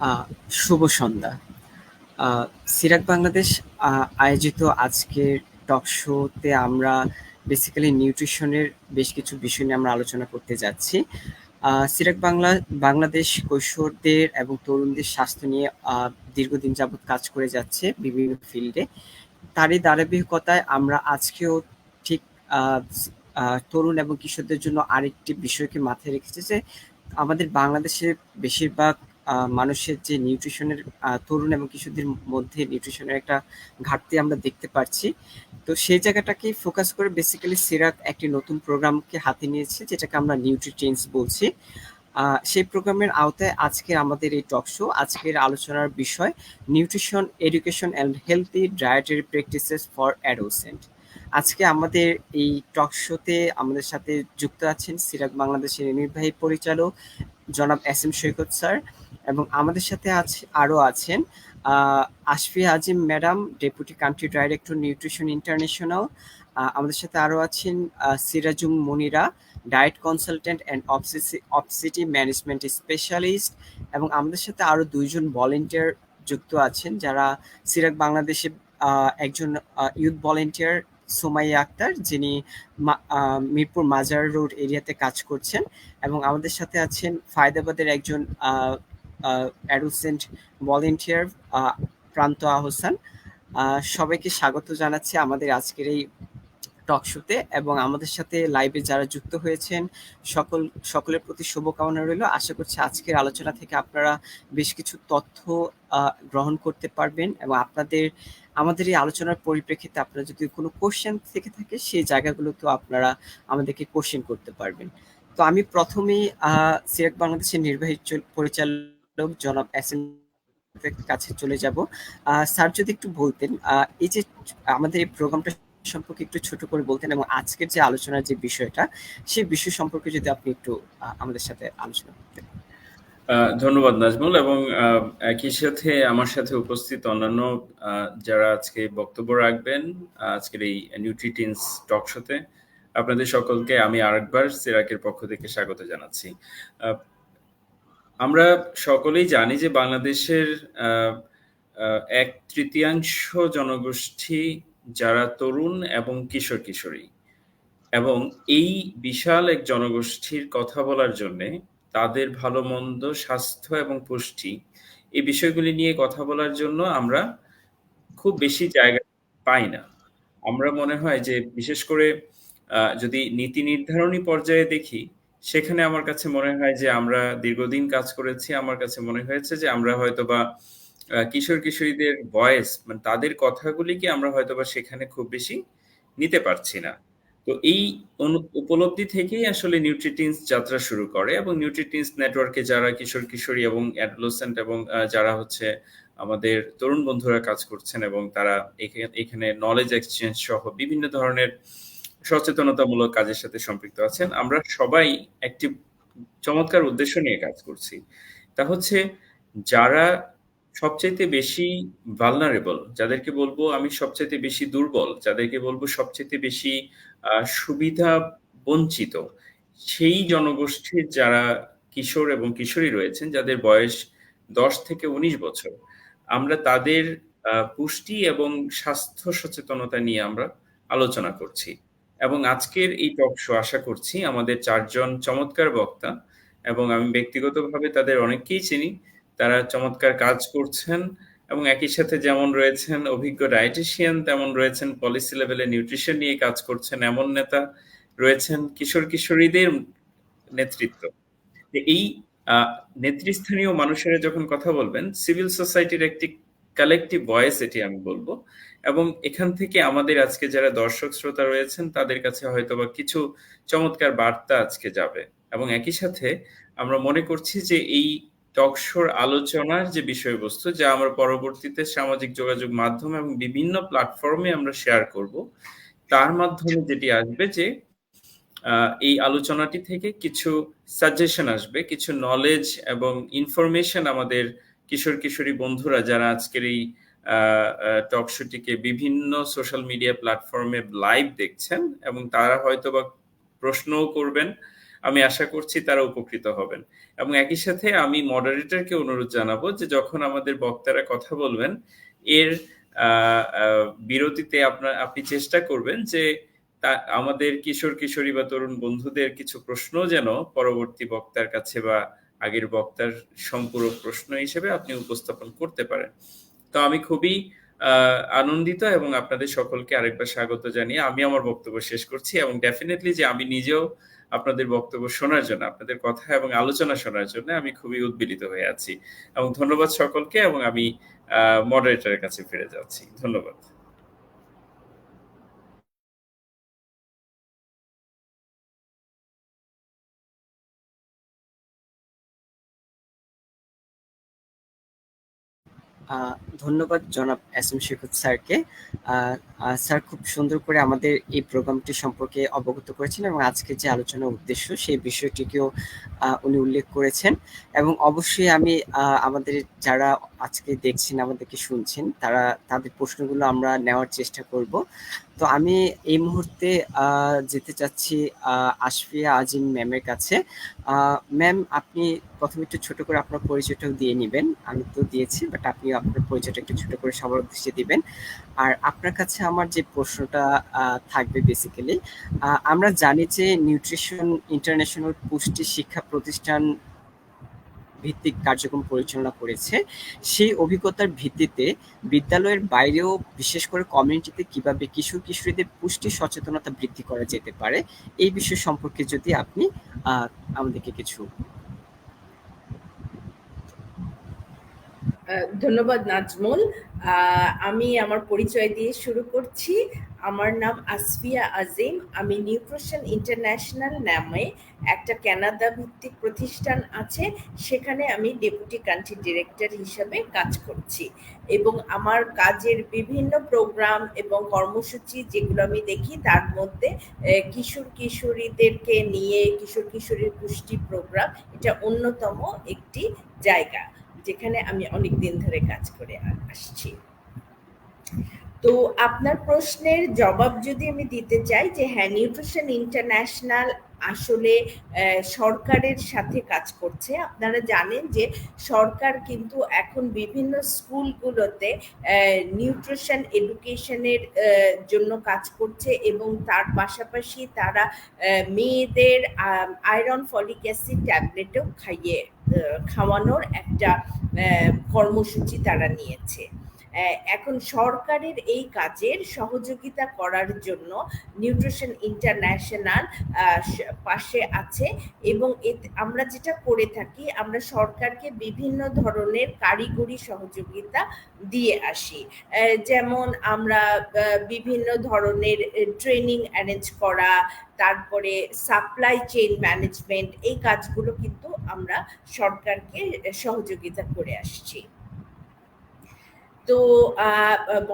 আহ, শুভ সন্ধ্যা। Chirac Bangladesh আয়োজিত আজকের টক শোতে আমরা বেসিক্যালি নিউট্রিশনের বেশ কিছু বিষয় নিয়ে আমরা আলোচনা করতে যাচ্ছি। সিরাক বাংলাদেশ কৈশোরদের এবং তরুণদের স্বাস্থ্য নিয়ে দীর্ঘদিন যাবৎ কাজ করে যাচ্ছে বিভিন্ন ফিল্ডে। তারই ধারাবাহিকতায় আমরা আজকেও ঠিক আহ, তরুণ এবং কিশোরদের জন্য আরেকটি বিষয়কে মাথায় রেখেছি যে আমাদের বাংলাদেশের বেশিরভাগ মানুষের যে নিউট্রিশনের তরুণ এবং কিশোরদের মধ্যে নিউট্রিশনের একটা ঘাটতি আমরা দেখতে পাচ্ছি। তো সেই জায়গাটাকে ফোকাস করে বেসিক্যালি সিরাত একটি নতুন প্রোগ্রামকে হাতে নিয়েছে, যেটাকে আমরা নিউট্রিটেন্স বলছি। সেই প্রোগ্রামের আওতায় আজকে আমাদের এই টক শো, আজকের আলোচনার বিষয় nutrition education and healthy dietary practices for adolescent. আজকে আমাদের এই টক শোতে আমাদের সাথে যুক্ত আছেন সিরাত বাংলাদেশের নির্বাহী পরিচালক জনাব এস এম সৈকত স্যার, এবং আমাদের সাথে আছে আরও আছেন Ashfia Azim madam, deputy country director nutrition international. আমাদের সাথে আরও আছেন Sirajum Monira, diet consultant and obesity management specialist, এবং আমাদের সাথে আরও দুইজন ভলেন্টিয়ার যুক্ত আছেন যারা সিরাক বাংলাদেশে একজন ইউথ ভলেন্টিয়ার সোমাইয়া আক্তার, যিনি মিরপুর মাজার রোড এরিয়াতে কাজ করছেন, এবং আমাদের সাথে আছেন ফায়দাবাদের একজন অ্যাডোসেন্ট ভলেন্টিয়ার প্রান্ত আহসান। সবাইকে স্বাগত জানাচ্ছি আমাদের আজকের এই টক শোতে, এবং আমাদের সাথে লাইভে যারা যুক্ত হয়েছেন সকলের প্রতি শুভকামনা রইল। আশা করছি আজকের আলোচনা থেকে আপনারা বেশ কিছু তথ্য গ্রহণ করতে পারবেন, এবং আমাদের এই আলোচনার পরিপ্রেক্ষিতে আপনারা যদি কোনো কোশ্চেন থেকে থাকে সেই জায়গাগুলোতেও আপনারা আমাদেরকে কোশ্চেন করতে পারবেন। তো আমি প্রথমেই সিরাক বাংলাদেশের নির্বাহী পরিচালক জনাব এস এম কাছে চলে যাব। স্যার, যদি একটু বলতেন এই যে আমাদের এই প্রোগ্রামটা সম্পর্কে একটু ছোট করে বলতেন, এবং আজকের যে আলোচনার যে বিষয়টা সেই বিষয় সম্পর্কে যদি আপনি একটু আমাদের সাথে আলোচনা করতেন। ধন্যবাদ নাজমুল, এবং একই সাথে আমার সাথে উপস্থিত অন্যান্য যারা আজকে বক্তব্য রাখবেন আজকের এই নিউট্রিটিন্স টক শোতে, আপনাদের সকলকে আমি আরেকবার সিরাকের পক্ষ থেকে স্বাগত জানাচ্ছি। আমরা সকলেই জানি যে বাংলাদেশের 1/3 জনগোষ্ঠী যারা তরুণ এবং কিশোর কিশোরী, এবং এই বিশাল এক জনগোষ্ঠীর কথা বলার জন্যে তাদের ভালো মন্দ, স্বাস্থ্য এবং পুষ্টি এই বিষয়গুলি নিয়ে কথা বলার জন্য আমরা খুব বেশি জায়গা পাই না। আমরা মনে হয় যে বিশেষ করে যদি নীতি নির্ধারণী পর্যায়ে দেখি, সেখানে আমার কাছে মনে হয় যে আমরা দীর্ঘদিন কাজ করেছি। আমার কাছে মনে হয়েছে যে আমরা হয়তোবা কিশোর কিশোরীদের ভয়েস, মানে তাদের কথাগুলিকে আমরা হয়তোবা সেখানে খুব বেশি নিতে পারছি না। তো এই উপলব্ধি থেকেই আসলে নিউট্রিটিন্স যাত্রা শুরু করে, এবং নিউট্রিটিন্স নেটওয়ার্কে যারা কিশোর কিশোরী এবং অ্যাডোলেসেন্ট এবং যারা হচ্ছে আমাদের তরুণ বন্ধুরা কাজ করছেন, এবং তারা এখানে নলেজ এক্সচেঞ্জ সহ বিভিন্ন ধরনের সচেতনতামূলক কাজের সাথে সম্পৃক্ত আছেন। আমরা সবাই একটি চমৎকার উদ্দেশ্য নিয়ে কাজ করছি। তা হচ্ছে যারা সবচাইতে বেশি ভালনারেবল, যাদেরকে বলবো আমি সবচাইতে বেশি দুর্বল, যাদেরকে বলবো সবচাইতে বেশি সুবিধা বঞ্চিত, সেই জনগোষ্ঠীর যারা কিশোর এবং কিশোরী রয়েছেন, যাদের বয়স 10 থেকে 19 বছর, আমরা তাদের পুষ্টি এবং স্বাস্থ্য সচেতনতা নিয়ে আমরা আলোচনা করছি। এবং আজকের এই টক শো আশা করছি আমাদের 4 জন চমৎকার বক্তা, এবং আমি ব্যক্তিগতভাবে তাদের অনেককেই চিনি, তারা চমৎকার কাজ করছেন, এবং একই সাথে যেমন রয়েছেন অভিজ্ঞ ডায়েটিশিয়ান, তেমন রয়েছেন পলিসি লেভেলে নিউট্রিশন নিয়ে কাজ করছেন এমন নেতা, রয়েছেন কিশোর কিশোরীদের নেতৃত্ব। এই নেতৃস্থানীয় মানুষেরা যখন কথা বলবেন, সিভিল সোসাইটির একটি কালেকটিভ ভয়েস এটি আমি বলবো, এবং এখান থেকে আমাদের আজকে যারা দর্শক শ্রোতা রয়েছেন তাদের কাছে হয়তোবা কিছু চমৎকার বার্তা আজকে যাবে। এবং একই সাথে আমরা মনে করছি যে এই টক শোর আলোচনার যে বিষয়বস্তু, যা আমরা পরবর্তীতে সামাজিক যোগাযোগ মাধ্যম এবং বিভিন্ন প্ল্যাটফর্মে আমরা শেয়ার করব, তার মাধ্যমে যেটি আসবে যে এই আলোচনাটি থেকে কিছু সাজেশন আসবে, কিছু নলেজ এবং ইনফরমেশন আমাদের কিশোর কিশোরী বন্ধুরা যারা আজকের এই টক শোটিকে বিভিন্ন সোশ্যাল মিডিয়া প্ল্যাটফর্মে লাইভ দেখছেন, এবং তারা হয়তোবা প্রশ্নও করবেন, আমি আশা করছি তারা উপকৃত হবেন। এবং একই সাথে আমি মডারেটরকে অনুরোধ জানাবো যে যখন আমাদের বক্তারা কথা বলবেন এর বিরতিতে আপনি চেষ্টা করবেন যে আমাদের কিশোর কিশোরী বা তরুণ বন্ধুদের কিছু প্রশ্ন যেন পরবর্তী বক্তার কাছে বা আগের বক্তার সম্পূরক প্রশ্ন হিসেবে আপনি উপস্থাপন করতে পারেন। তো আমি খুবই আনন্দিত এবং আপনাদের সকলকে আরেকবার স্বাগত জানিয়ে আমি আমার বক্তব্য শেষ করছি এবং ডেফিনেটলি যে আমি নিজেও আপনাদের বক্তব্য শোনার জন্য, আপনাদের কথা এবং আলোচনা শোনার জন্য আমি খুবই উদ্বেলিত হয়ে আছি। এবং ধন্যবাদ সকলকে এবং আমি মডারেটরের কাছে ফিরে যাচ্ছি। ধন্যবাদ। ধন্যবাদ জনাব এস এম শিখত স্যারকে। স্যার খুব সুন্দর করে আমাদের এই প্রোগ্রামটি সম্পর্কে অবগত করেছেন এবং আজকে যে আলোচনার উদ্দেশ্য সেই বিষয়টিকেও উনি উল্লেখ করেছেন। এবং অবশ্যই আমি আমাদের যারা আজকে দেখছেন, আমাদেরকে শুনছেন, তাদের প্রশ্নগুলো আমরা নেওয়ার চেষ্টা করব। তো আমি এই মুহূর্তে যেতে চাচ্ছি আশফিয়া আজিম ম্যামের কাছে। ম্যাম, আপনি প্রথমে একটু ছোট করে আপনার পরিচয়টাও দিয়ে নিবেন। আমি তো দিয়েছি, বাট আপনি আপনার পরিচয়টা একটু ছোট করে সবার উদ্দেশ্যে দিবেন। আর আপনার কাছে আমার যে প্রশ্নটা থাকবে বেসিক্যালি, আমরা জানি যে নিউট্রিশন ইন্টারন্যাশনাল পুষ্টি শিক্ষা প্রতিষ্ঠান ভিত্তিক কার্যক্রম পরিচালনা করেছে। সেই অভিজ্ঞতার ভিত্তিতে বিদ্যালয়ের বাইরেও বিশেষ করে কমিউনিটিতে কিভাবে কিশোর কিশোরীদের পুষ্টি সচেতনতা বৃদ্ধি করা যেতে পারে, এই বিষয় সম্পর্কে যদি আপনি আমাদেরকে কিছু। ধন্যবাদ নাজমুল। আমি আমার পরিচয় দিয়ে শুরু করছি। আমার নাম আসফিয়া আজিম। আমি নিউট্রিশন ইন্টারন্যাশনাল নামে একটা কানাডা ভিত্তিক প্রতিষ্ঠান আছে, সেখানে আমি ডেপুটি কান্ট্রি ডিরেক্টর হিসাবে কাজ করছি এবং আমার কাজের বিভিন্ন প্রোগ্রাম এবং কর্মসূচি যেগুলো আমি দেখি তার মধ্যে কিশোর কিশোরীদেরকে নিয়ে কিশোর কিশোরীর পুষ্টি প্রোগ্রাম এটা অন্যতম একটি জায়গা যেখানে আমি অনেক দিন ধরে কাজ করে আসছি। তো আপনার প্রশ্নের জবাব যদি আমি দিতে চাই যে হ্যাঁ, নিউট্রিশন ইন্টারন্যাশনাল আসলে সরকারের সাথে কাজ করছে। আপনারা জানেন যে সরকার কিন্তু এখন বিভিন্ন স্কুলগুলোতে নিউট্রিশন এডুকেশনের জন্য কাজ করছে এবং তার পাশাপাশি তারা মেয়েদের আয়রন ফলিক অ্যাসিড ট্যাবলেটও খাওয়ানোর একটা কর্মসূচি তারা নিয়েছে। এখন সরকারের এই কাজের সহযোগিতা করার জন্য নিউট্রিশন ইন্টারন্যাশনাল পাশে আছে এবং আমরা যেটা করে থাকি, আমরা সরকারকে বিভিন্ন ধরনের কারিগরি সহযোগিতা দিয়ে আসি। যেমন আমরা বিভিন্ন ধরনের ট্রেনিং অ্যারেঞ্জ করা, তারপরে সাপ্লাই চেইন ম্যানেজমেন্ট, এই কাজগুলো কিন্তু আমরা সরকারকে সহযোগিতা করে আসছি। তো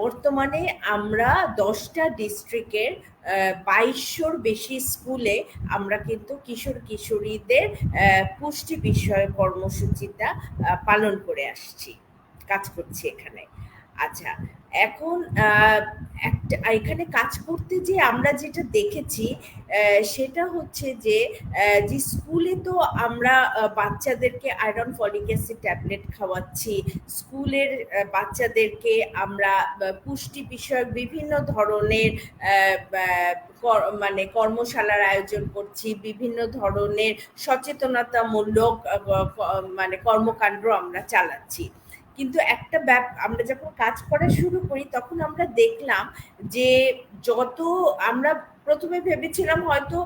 বর্তমানে আমরা 10টা ডিস্ট্রিক্টের 2200-র বেশি স্কুলে আমরা কিন্তু কিশোর কিশোরীদের পুষ্টি বিষয়ক কর্মসূচিটা পালন করে আসছি, কাজ করছি এখানে। আচ্ছা, এখন এখানে কাজ করতে যে আমরা যেটা দেখেছি সেটা হচ্ছে যে স্কুলে তো আমরা বাচ্চাদেরকে আয়রন ফলিক অ্যাসিড ট্যাবলেট খাওয়াচ্ছি, স্কুলের বাচ্চাদেরকে আমরা পুষ্টি বিষয়ক বিভিন্ন ধরনের মানে কর্মশালার আয়োজন করছি, বিভিন্ন ধরনের সচেতনতামূলক মানে কর্মকাণ্ড আমরা চালাচ্ছি। কিন্তু একটা আমরা যখন কাজ করা শুরু করি তখন আমরা দেখলাম যে যত আমরা প্রথমে ভেবেছিলাম হয়তো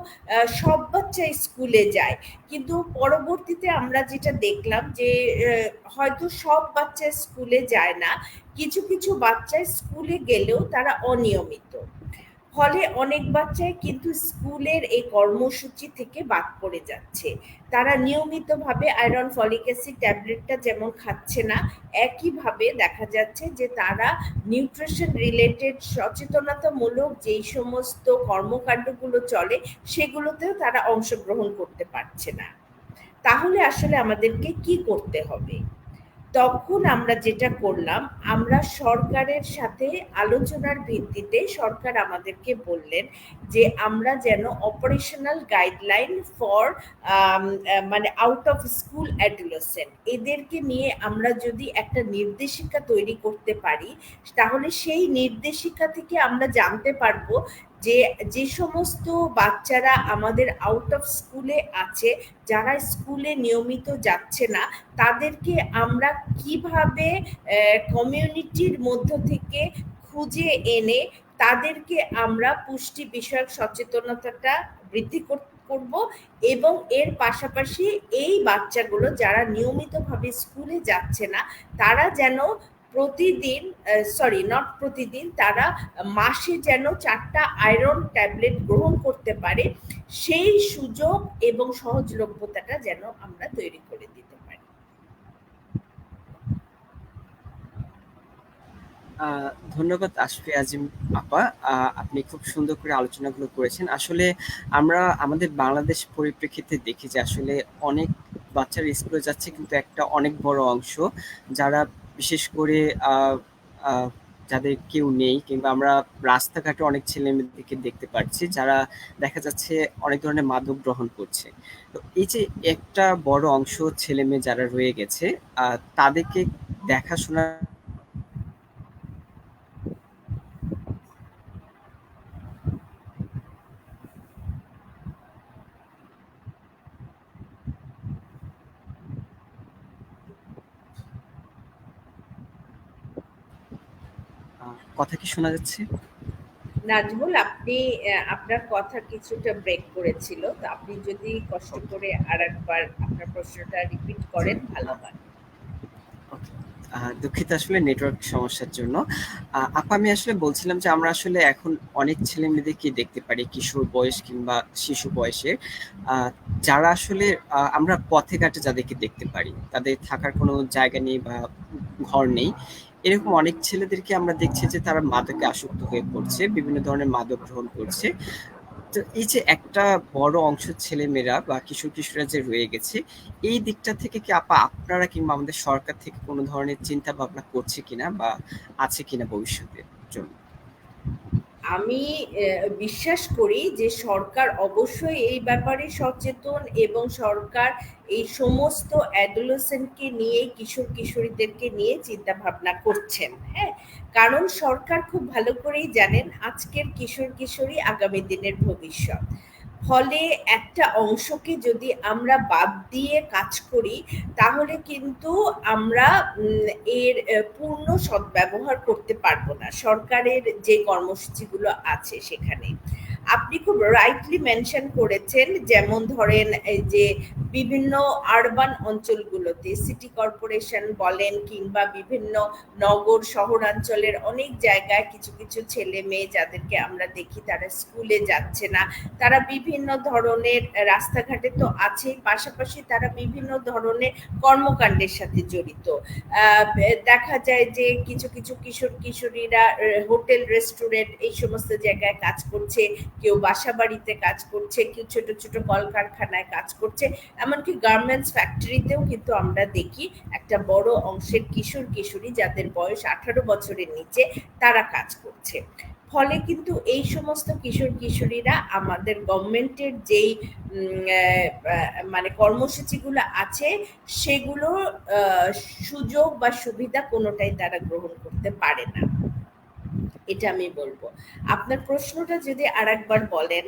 সব বাচ্চা স্কুলে যায়, কিন্তু পরবর্তীতে আমরা যেটা দেখলাম যে হয়তো সব বাচ্চা স্কুলে যায় না, কিছু কিছু বাচ্চা স্কুলে গেলেও তারা অনিয়মিত, ফলে অনেক বাচ্চাই কিন্তু স্কুলের এই কর্মসূচি থেকে বাদ পড়ে যাচ্ছে। তারা নিয়মিতভাবে আয়রন ফলিক অ্যাসিড ট্যাবলেটটা যেমন খাচ্ছে না, একইভাবে দেখা যাচ্ছে যে তারা নিউট্রিশন রিলেটেড সচেতনতামূলক যেই সমস্ত কর্মকাণ্ডগুলো চলে সেগুলোতেও তারা অংশগ্রহণ করতে পারছে না। তাহলে আসলে আমাদেরকে কি করতে হবে? তখন আমরা যেটা করলাম, আমরা সরকারের সাথে আলোচনার ভিত্তিতে সরকার আমাদেরকে বললেন যে আমরা যেন অপারেশনাল গাইডলাইন ফর মানে আউট অফ স্কুল অ্যাডোলেসেন্ট এদেরকে নিয়ে আমরা যদি একটা নির্দেশিকা তৈরি করতে পারি, তাহলে সেই নির্দেশিকা থেকে আমরা জানতে পারবো যে যে সমস্ত বাচ্চারা আমাদের আউট অফ স্কুলে আছে, যারা স্কুলে নিয়মিত যাচ্ছে না, তাদেরকে আমরা কিভাবে কমিউনিটির মধ্য থেকে খুঁজে এনে তাদেরকে আমরা পুষ্টি বিষয়ক সচেতনতাটা বৃদ্ধি করব, এবং এর পাশাপাশি এই বাচ্চাগুলো যারা নিয়মিতভাবে স্কুলে যাচ্ছে না, তারা যেন প্রতিদিন, সরি নট প্রতিদিন, তারা মাসে যেন 4টা আয়রন ট্যাবলেট গ্রহণ করতে পারে, সেই সুযোগ এবং সহজলভ্যতাটা যেন আমরা তৈরি করে দিতে পারি। ধন্যবাদ আসফিয়া আজিম আপা। আপনি খুব সুন্দর করে আলোচনাগুলো করেছেন। আসলে আমরা আমাদের বাংলাদেশ পরিপ্রেক্ষিতে দেখি যে আসলে অনেক বাচ্চারা স্কুলে যাচ্ছে, কিন্তু একটা অনেক বড় অংশ যারা বিশেষ করে আহ, আহ, যাদের কেউ নেই, কিংবা আমরা রাস্তাঘাটে অনেক ছেলে মেয়েদেরকে দেখতে পাচ্ছি যারা দেখা যাচ্ছে অনেক ধরনের মাদক গ্রহণ করছে। তো এই যে একটা বড় অংশ ছেলে মেয়ে যারা রয়ে গেছে, তাদেরকে দেখাশোনা কথা কি শোনা যাচ্ছে? নাজমুল, আপনি আপনার কথা কিছুটা ব্রেক করেছিল, তো আপনি যদি কষ্ট করে আরেকবার আপনার প্রশ্নটা রিপিট করেন ভালো হয়। ওকে। দুঃখিত আসলে নেটওয়ার্ক সমস্যার জন্য। আপা, আমি আসলে বলছিলাম যে আমরা আসলে এখন অনেক ছেলে মেয়েদেরকে দেখতে পারি কিশোর বয়স কিংবা শিশু বয়সের, যারা আসলে আমরা পথে ঘাটে যাদেরকে দেখতে পারি, তাদের থাকার কোনো জায়গা নেই বা ঘর নেই। এরকম অনেক ছেলেদেরকে আমরা দেখছি যে তারা মাদকে আসক্ত হয়ে পড়ছে, বিভিন্ন ধরনের মাদক গ্রহণ করছে। তো এই যে একটা বড় অংশ ছেলেমেয়েরা বা কিশোর-কিশোরীরা যে রয়ে গেছে, এই দিকটা থেকে কি আপা আপনারা কিংবা আমাদের সরকার থেকে কোনো ধরনের চিন্তা ভাবনা করছে কিনা বা আছে কিনা ভবিষ্যতের জন্য? আমি বিশ্বাস করি যে সরকার অবশ্যই এই ব্যাপারে সচেতন, এবং সরকার এই সমস্ত অ্যাডোলেসেন্টকে নিয়ে, কিশোর কিশোরীদেরকে নিয়ে চিন্তা ভাবনা করছেন। হ্যাঁ, কারণ সরকার খুব ভালো করেই জানেন আজকের কিশোর কিশোরী আগামী দিনের ভবিষ্যৎ। ফলে একটা অংশকে যদি আমরা বাদ দিয়ে কাজ করি, তাহলে কিন্তু আমরা এর পূর্ণ সদ্ব্যবহার করতে পারবো না সরকারের যে কর্মসূচিগুলো আছে সেখানে। আপনি খুব রাইটলি মেনশন করেছেন, যেমন ধরেন এই যে বিভিন্ন আরবান অঞ্চলগুলোতে সিটি কর্পোরেশন বলেন কিংবা বিভিন্ন নগর শহরাঞ্চলের অনেক জায়গায় কিছু কিছু ছেলে মেয়ে যাদেরকে আমরা দেখি তারা স্কুলে যাচ্ছে না, তারা বিভিন্ন ধরনের রাস্তাঘাটে তো আছেই, পাশাপাশি তারা বিভিন্ন ধরনের কর্মকাণ্ডের সাথে জড়িত। দেখা যায় যে কিছু কিছু কিশোর কিশোরীরা হোটেল রেস্টুরেন্ট এই সমস্ত জায়গায় কাজ করছে, কেউ বাসা বাড়িতে কাজ করছে, কেউ ছোট ছোট কলকারখানায় কাজ করছে, এমনকি গার্মেন্টস ফ্যাক্টরিতেও কিন্তু আমরা দেখি একটা বড় অংশের কিশোর কিশোরী যাদের বয়স 18 বছরের নিচে তারা কাজ করছে। ফলে কিন্তু এই সমস্ত কিশোর কিশোরীরা আমাদের গভর্নমেন্টের যেই মানে কর্মসূচিগুলো আছে সেগুলো সুযোগ বা সুবিধা কোনোটাই তারা গ্রহণ করতে পারে না, এটা আমি বলবো। আপনার প্রশ্নটা যদি আরেকবার বলেন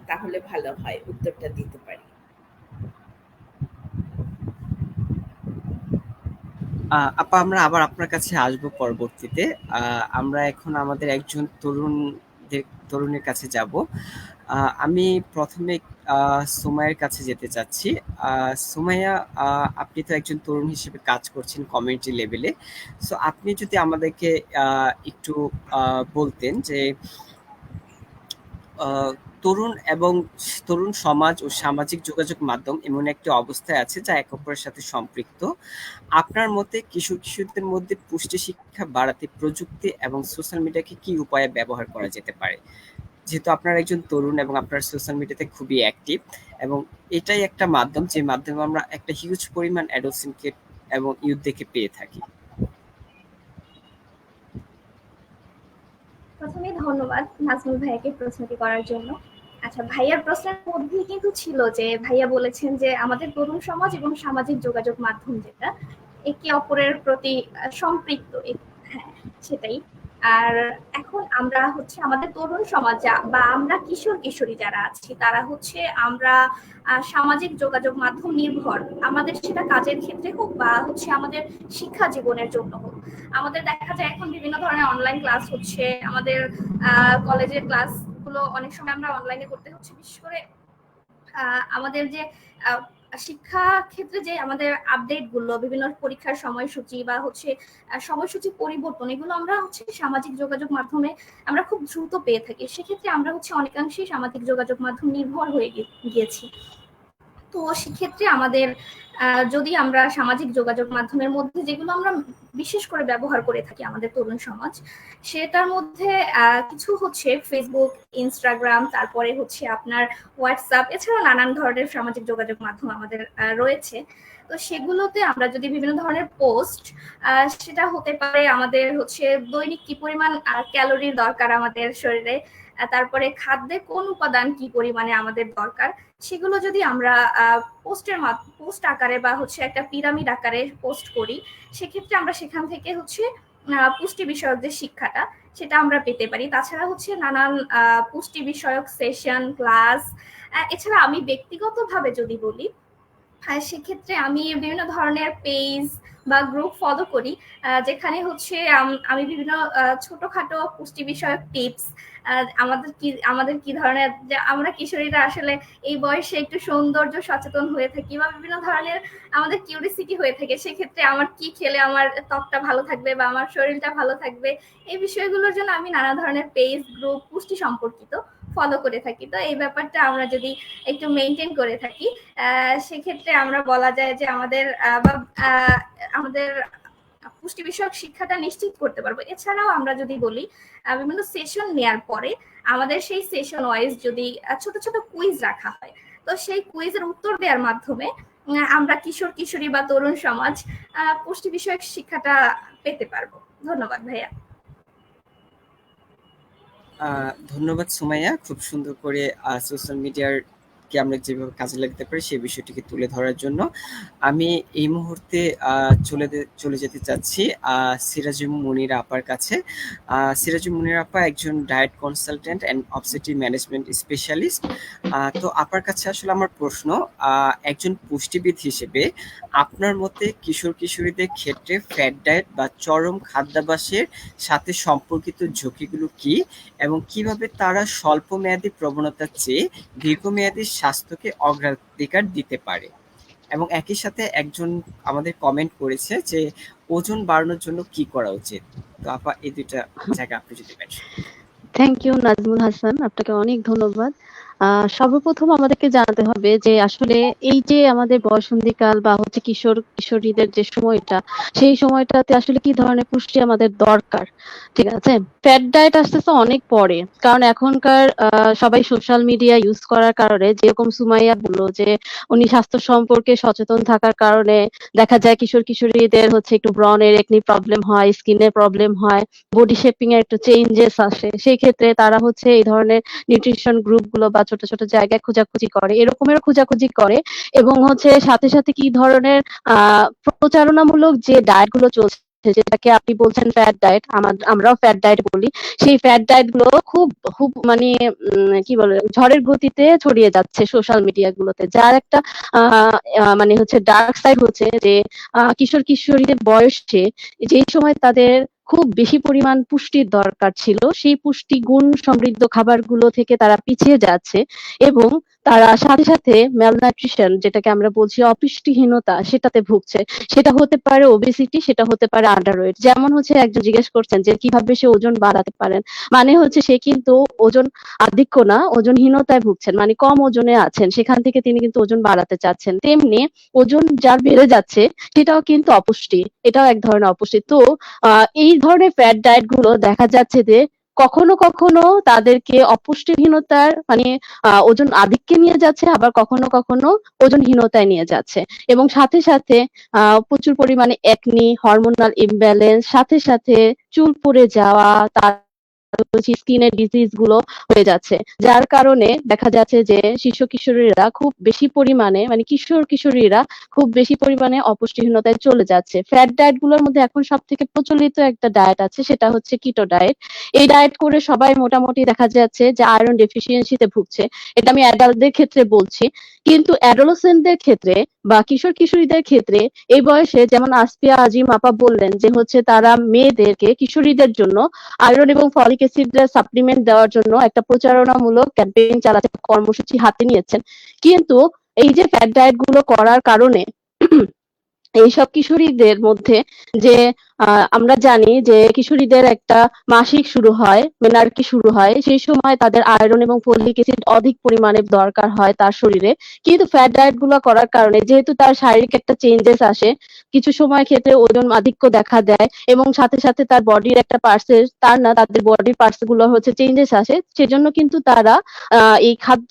তাহলে ভালো হয়, উত্তরটা দিতে পারি। আপা, আমরা আবার আপনার কাছে আসবো পরবর্তীতে। আমরা এখন আমাদের একজন তরুণের কাছে যাব। আমি প্রথমে সুমাইয়ার কাছে যেতে চাচ্ছি। সুমাইয়া, আপনি তো একজন তরুণ হিসেবে কাজ করছেন কমিউনিটি লেভেলে। সো আপনি যদি আমাদেরকে একটু বলতেন যে আহ, তরুণ এবং তরুণ সমাজ ও সামাজিক যোগাযোগ মাধ্যম এমন একটি অবস্থায় আছে যা একে অপরের সাথে সম্পৃক্ত। আপনার মতে কিশোর কিশোরদের মধ্যে পুষ্টি শিক্ষা বাড়াতে প্রযুক্তি এবং সোশ্যাল মিডিয়াকে কি উপায়ে ব্যবহার করা যেতে পারে? যেহেতু আপনার একজন তরুণ এবং আপনার সোশ্যাল মিডিয়াতে খুবই অ্যাক্টিভ, এবং এটাই একটা মাধ্যম যে মাধ্যমে আমরা একটা হিউজ পরিমাণ এবং ইউথ থেকে পেয়ে থাকি? প্রথমেই ধন্যবাদ নাজমুল ভাইয়াকে প্রশ্নটি করার জন্য। আচ্ছা, ভাইয়ার প্রশ্নের মধ্যেই কিন্তু ছিল যে ভাইয়া বলেছেন যে আমাদের তরুণ সমাজ এবং সামাজিক যোগাযোগ মাধ্যম যেটা একে অপরের প্রতি সম্পৃক্ত। হ্যাঁ, সেটাই। আর এখন আমরা হচ্ছে আমাদের তরুণ সমাজ বা আমরা কিশোর কিশোরী যারা আছি তারা হচ্ছে আমরা সামাজিক যোগাযোগ মাধ্যম নির্ভর, আমাদের সেটা কাজের ক্ষেত্রে হোক বা হচ্ছে আমাদের শিক্ষা জীবনের জন্য হোক। আমাদের দেখা যায় এখন বিভিন্ন ধরনের অনলাইন ক্লাস হচ্ছে, আমাদের কলেজের ক্লাস গুলো অনেক সময় আমরা অনলাইনে করতে হচ্ছে। বিশেষ করে আমাদের যে শিক্ষা ক্ষেত্রে যে আমাদের আপডেট গুলো, বিভিন্ন পরীক্ষার সময়সূচি বা হচ্ছে সময়সূচি পরিবর্তন, এগুলো আমরা হচ্ছে সামাজিক যোগাযোগ মাধ্যমে আমরা খুব দ্রুত পেয়ে থাকি। সেক্ষেত্রে আমরা হচ্ছে অনেকাংশেই সামাজিক যোগাযোগ মাধ্যম নির্ভর হয়ে গিয়েছি। তো সেক্ষেত্রে আমাদের যদি আমরা সামাজিক যোগাযোগ মাধ্যমের মধ্যে যেগুলো আমরা বিশেষ করে ব্যবহার করে থাকি আমাদের তরুণ সমাজ, সেটার মধ্যে কিছু হচ্ছে ফেসবুক, ইনস্টাগ্রাম, তারপরে হচ্ছে আপনার হোয়াটসঅ্যাপ, এছাড়াও নানান ধরনের সামাজিক যোগাযোগ মাধ্যম আমাদের রয়েছে। তো সেগুলোতে আমরা যদি বিভিন্ন ধরনের পোস্ট, সেটা হতে পারে আমাদের হচ্ছে দৈনিক কি পরিমাণ ক্যালোরির দরকার আমাদের শরীরে, তারপরে খাদ্যে কোন উপাদান কি পরিমাণে আমাদের দরকার, সেগুলো যদি আমরা পোস্ট আকারে বা হচ্ছে একটা পিরামিড আকারে পোস্ট করি, সেক্ষেত্রে আমরা সেখান থেকে হচ্ছে পুষ্টি বিষয়ক যে শিক্ষাটা সেটা আমরা পেতে পারি। তাছাড়া হচ্ছে নানান পুষ্টি বিষয়ক সেশন, ক্লাস। এছাড়া আমি ব্যক্তিগতভাবে যদি বলি, সেক্ষেত্রে আমি বিভিন্ন ধরনের পেজ বা গ্রুপ ফলো করি, যেখানে হচ্ছে আমি বিভিন্ন ছোটখাটো পুষ্টি বিষয়ক টিপস, আমাদের কি ধরনের, যে আমরা কিশোরীরা আসলে এই বয়সে একটু সৌন্দর্য সচেতন হয়ে থাকি বা বিভিন্ন ধরনের আমাদের কিউরিসিটি হয়ে থাকে, সেক্ষেত্রে আমার কি খেলে আমার ত্বকটা ভালো থাকবে বা আমার শরীরটা ভালো থাকবে, এই বিষয়গুলোর জন্য আমি নানা ধরনের পেজ, গ্রুপ, পুষ্টি সম্পর্কিত ফলো করে থাকি। তো এই ব্যাপারটা আমরা যদি একটু মেনটেন করে থাকি, সেক্ষেত্রে আমরা বলা যায় যে আমাদের পুষ্টি বিষয়ক শিক্ষাটা নিশ্চিত করতে পারবো। এছাড়াও আমরা যদি বলি, বিভিন্ন সেশন নেয়ার পরে আমাদের সেই সেশন ওয়াইজ যদি ছোট ছোট কুইজ রাখা হয়, তো সেই কুইজের উত্তর দেওয়ার মাধ্যমে আমরা কিশোর কিশোরী বা তরুণ সমাজ পুষ্টি বিষয়ক শিক্ষাটা পেতে পারবো। ধন্যবাদ ভাইয়া। ধন্যবাদ সুমাইয়া, খুব সুন্দর করে সোশ্যাল মিডিয়ার কে আমরা যেভাবে কাজে লাগতে পারি সেই বিষয়টিকে তুলে ধরার জন্য। আমি এই মুহূর্তে চলে যেতে চাচ্ছি সিরাজুল মুনিরা আপার কাছে। সিরাজুল মুনিরা আপা একজন diet consultant and obesity management specialist. তো আপার কাছে আসলে আমার প্রশ্ন, একজন পুষ্টিবিদ হিসেবে আপনার মতে কিশোর কিশোরীদের ক্ষেত্রে ফ্যাট ডায়েট বা চরম খাদ্যাভ্যাসের সাথে সম্পর্কিত ঝুঁকিগুলো কি, এবং কিভাবে তারা স্বল্প মেয়াদী প্রবণতার চেয়ে দীর্ঘমেয়াদী স্বাস্থ্যকে অগ্রাধিকার দিতে পারে? এবং একই সাথে একজন আমাদের কমেন্ট করেছে যে ওজন বাড়ানোর জন্য কি করা উচিত। তো আপা এই দুইটা জায়গা আপনি যদি mention. Thank you Nazmul Hasan, আপনাকে অনেক ধন্যবাদ। সর্বপ্রথম আমাদেরকে জানতে হবে যে আসলে এই যে আমাদের বয়সন্ধিকাল বা হচ্ছে কিশোর কিশোরীদের যে সময়টা, সেই সময়টাতে আসলে কি ধরনের পুষ্টি আমাদের দরকার। ঠিক আছে, ফ্যাট ডায়েট আসতেছে অনেক পরে, কারণ এখনকার সবাই সোশ্যাল মিডিয়া ইউজ করার কারণে, যেরকম সুমাইয়া বললো যে উনি স্বাস্থ্য সম্পর্কে সচেতন থাকার কারণে দেখা যায় কিশোর কিশোরীদের হচ্ছে একটু ব্রণের একনি প্রবলেম হয়, স্কিনের প্রবলেম হয়, বডি শেপিং এর একটু চেঞ্জেস আসে। সেই ক্ষেত্রে তারা হচ্ছে এই ধরনের নিউট্রিশন গ্রুপ গুলো বা ছোট ছোট জায়গায় খোঁজাখুঁজি করে, এরকমের খোঁজাখুঁজি করে। এবং হচ্ছে সাথে সাথে কি ধরনের প্রচারণামূলক যে ডায়েট গুলো চলছে, যেটাকে আপনি বলছেন ফ্যাট ডায়েট, আমরাও ফ্যাট ডায়েট বলি, সেই ফ্যাট ডায়েট গুলো খুব খুব মানে কি বলে ঝড়ের গতিতে ছড়িয়ে যাচ্ছে সোশ্যাল মিডিয়া গুলোতে, যার একটা মানে হচ্ছে ডার্ক সাইড হচ্ছে যে কিশোর কিশোরীদের বয়সে যেই সময় তাদের খুব বেশি পরিমাণ পুষ্টির দরকার ছিল, সেই পুষ্টি গুণ সমৃদ্ধ খাবারগুলো থেকে তারা পিছিয়ে যাচ্ছে, এবং তারা সাথে সাথে ম্যালনিউট্রিশন, যেটাকে আমরা বলছি অপুষ্টিহীনতা, সেটাতে ভুগছে। সেটা হতে পারে ওবেসিটি, সেটা হতে পারে আন্ডারওয়েট। যেমন হচ্ছে একজন জিজ্ঞেস করছেন যে কিভাবে সে ওজন বাড়াতে পারেন, মানে হচ্ছে সে কিন্তু ওজন আধিক্য না, ওজনহীনতায় ভুগছেন, মানে কম ওজনে আছেন, সেখান থেকে তিনি কিন্তু ওজন বাড়াতে চাচ্ছেন। তেমনি ওজন যার বেড়ে যাচ্ছে সেটাও কিন্তু অপুষ্টি, এটাও এক ধরনের অপুষ্টি। তো এই ধরনের ফ্যাট ডায়েট গুলো দেখা যাচ্ছে যে কখনো কখনো তাদেরকে অপুষ্টিহীনতার মানে ওজন আধিক্যে নিয়ে যাচ্ছে, আবার কখনো কখনো ওজনহীনতায় নিয়ে যাচ্ছে। এবং সাথে সাথে প্রচুর পরিমাণে একনি, হরমোনাল ইমব্যালেন্স, সাথে সাথে চুল পড়ে যাওয়া, তার স্কিনের ডিজিজ গুলো হয়ে যাচ্ছে, যার কারণে দেখা যাচ্ছে যে শিশু কিশোরীরা খুব বেশি পরিমাণে মানে কিশোর কিশোরীরা খুব বেশি পরিমাণে অপুষ্টিহীনতায় চলে যাচ্ছে। ফ্যাট ডায়েট গুলোর মধ্যে এখন সব থেকে প্রচলিত একটা ডায়েট আছে, সেটা হচ্ছে কিটো ডায়েট। এই ডায়েট করে সবাই মোটামুটি দেখা যাচ্ছে যে আয়রন ডেফিসিয়েন্সিতে ভুগছে। এটা আমি অ্যাডাল্টদের ক্ষেত্রে বলছি, কিন্তু অ্যাডোলেসেন্টদের ক্ষেত্রে বা কিশোর কিশোরীদের ক্ষেত্রে এই বয়সে যেমন আসফিয়া আজিম আপা বললেন যে হচ্ছে তারা মেয়েদেরকে কিশোরীদের জন্য আয়রন এবং ফলিক অ্যাসিড সাপ্লিমেন্ট দেওয়ার জন্য একটা প্রচারণামূলক ক্যাম্পেইন চালাতে কর্মসূচি হাতে নিয়েছেন। কিন্তু এই যে ফ্যাট ডায়েট গুলো করার কারণে এইসব কিশোরীদের মধ্যে যে আমরা জানি যে কিশোরীদের একটা মাসিক শুরু হয়, মেনার্কি শুরু হয়, সেই সময় তাদের আয়রন এবং ফলিক অ্যাসিড অধিক পরিমাণে দরকার হয় তার শরীরে। কিন্তু ফ্যাট ডায়েট গুলো করার কারণে যেহেতু তার শারীরিক একটা চেঞ্জেস আসে, কিছু সময় ক্ষেত্রে ওজন আধিক্য দেখা দেয় এবং সাথে সাথে তার বডির একটা পার্টসের তার না তাদের বডির পার্টস গুলো হচ্ছে চেঞ্জেস আসে, সেজন্য কিন্তু তারা এই খাদ্য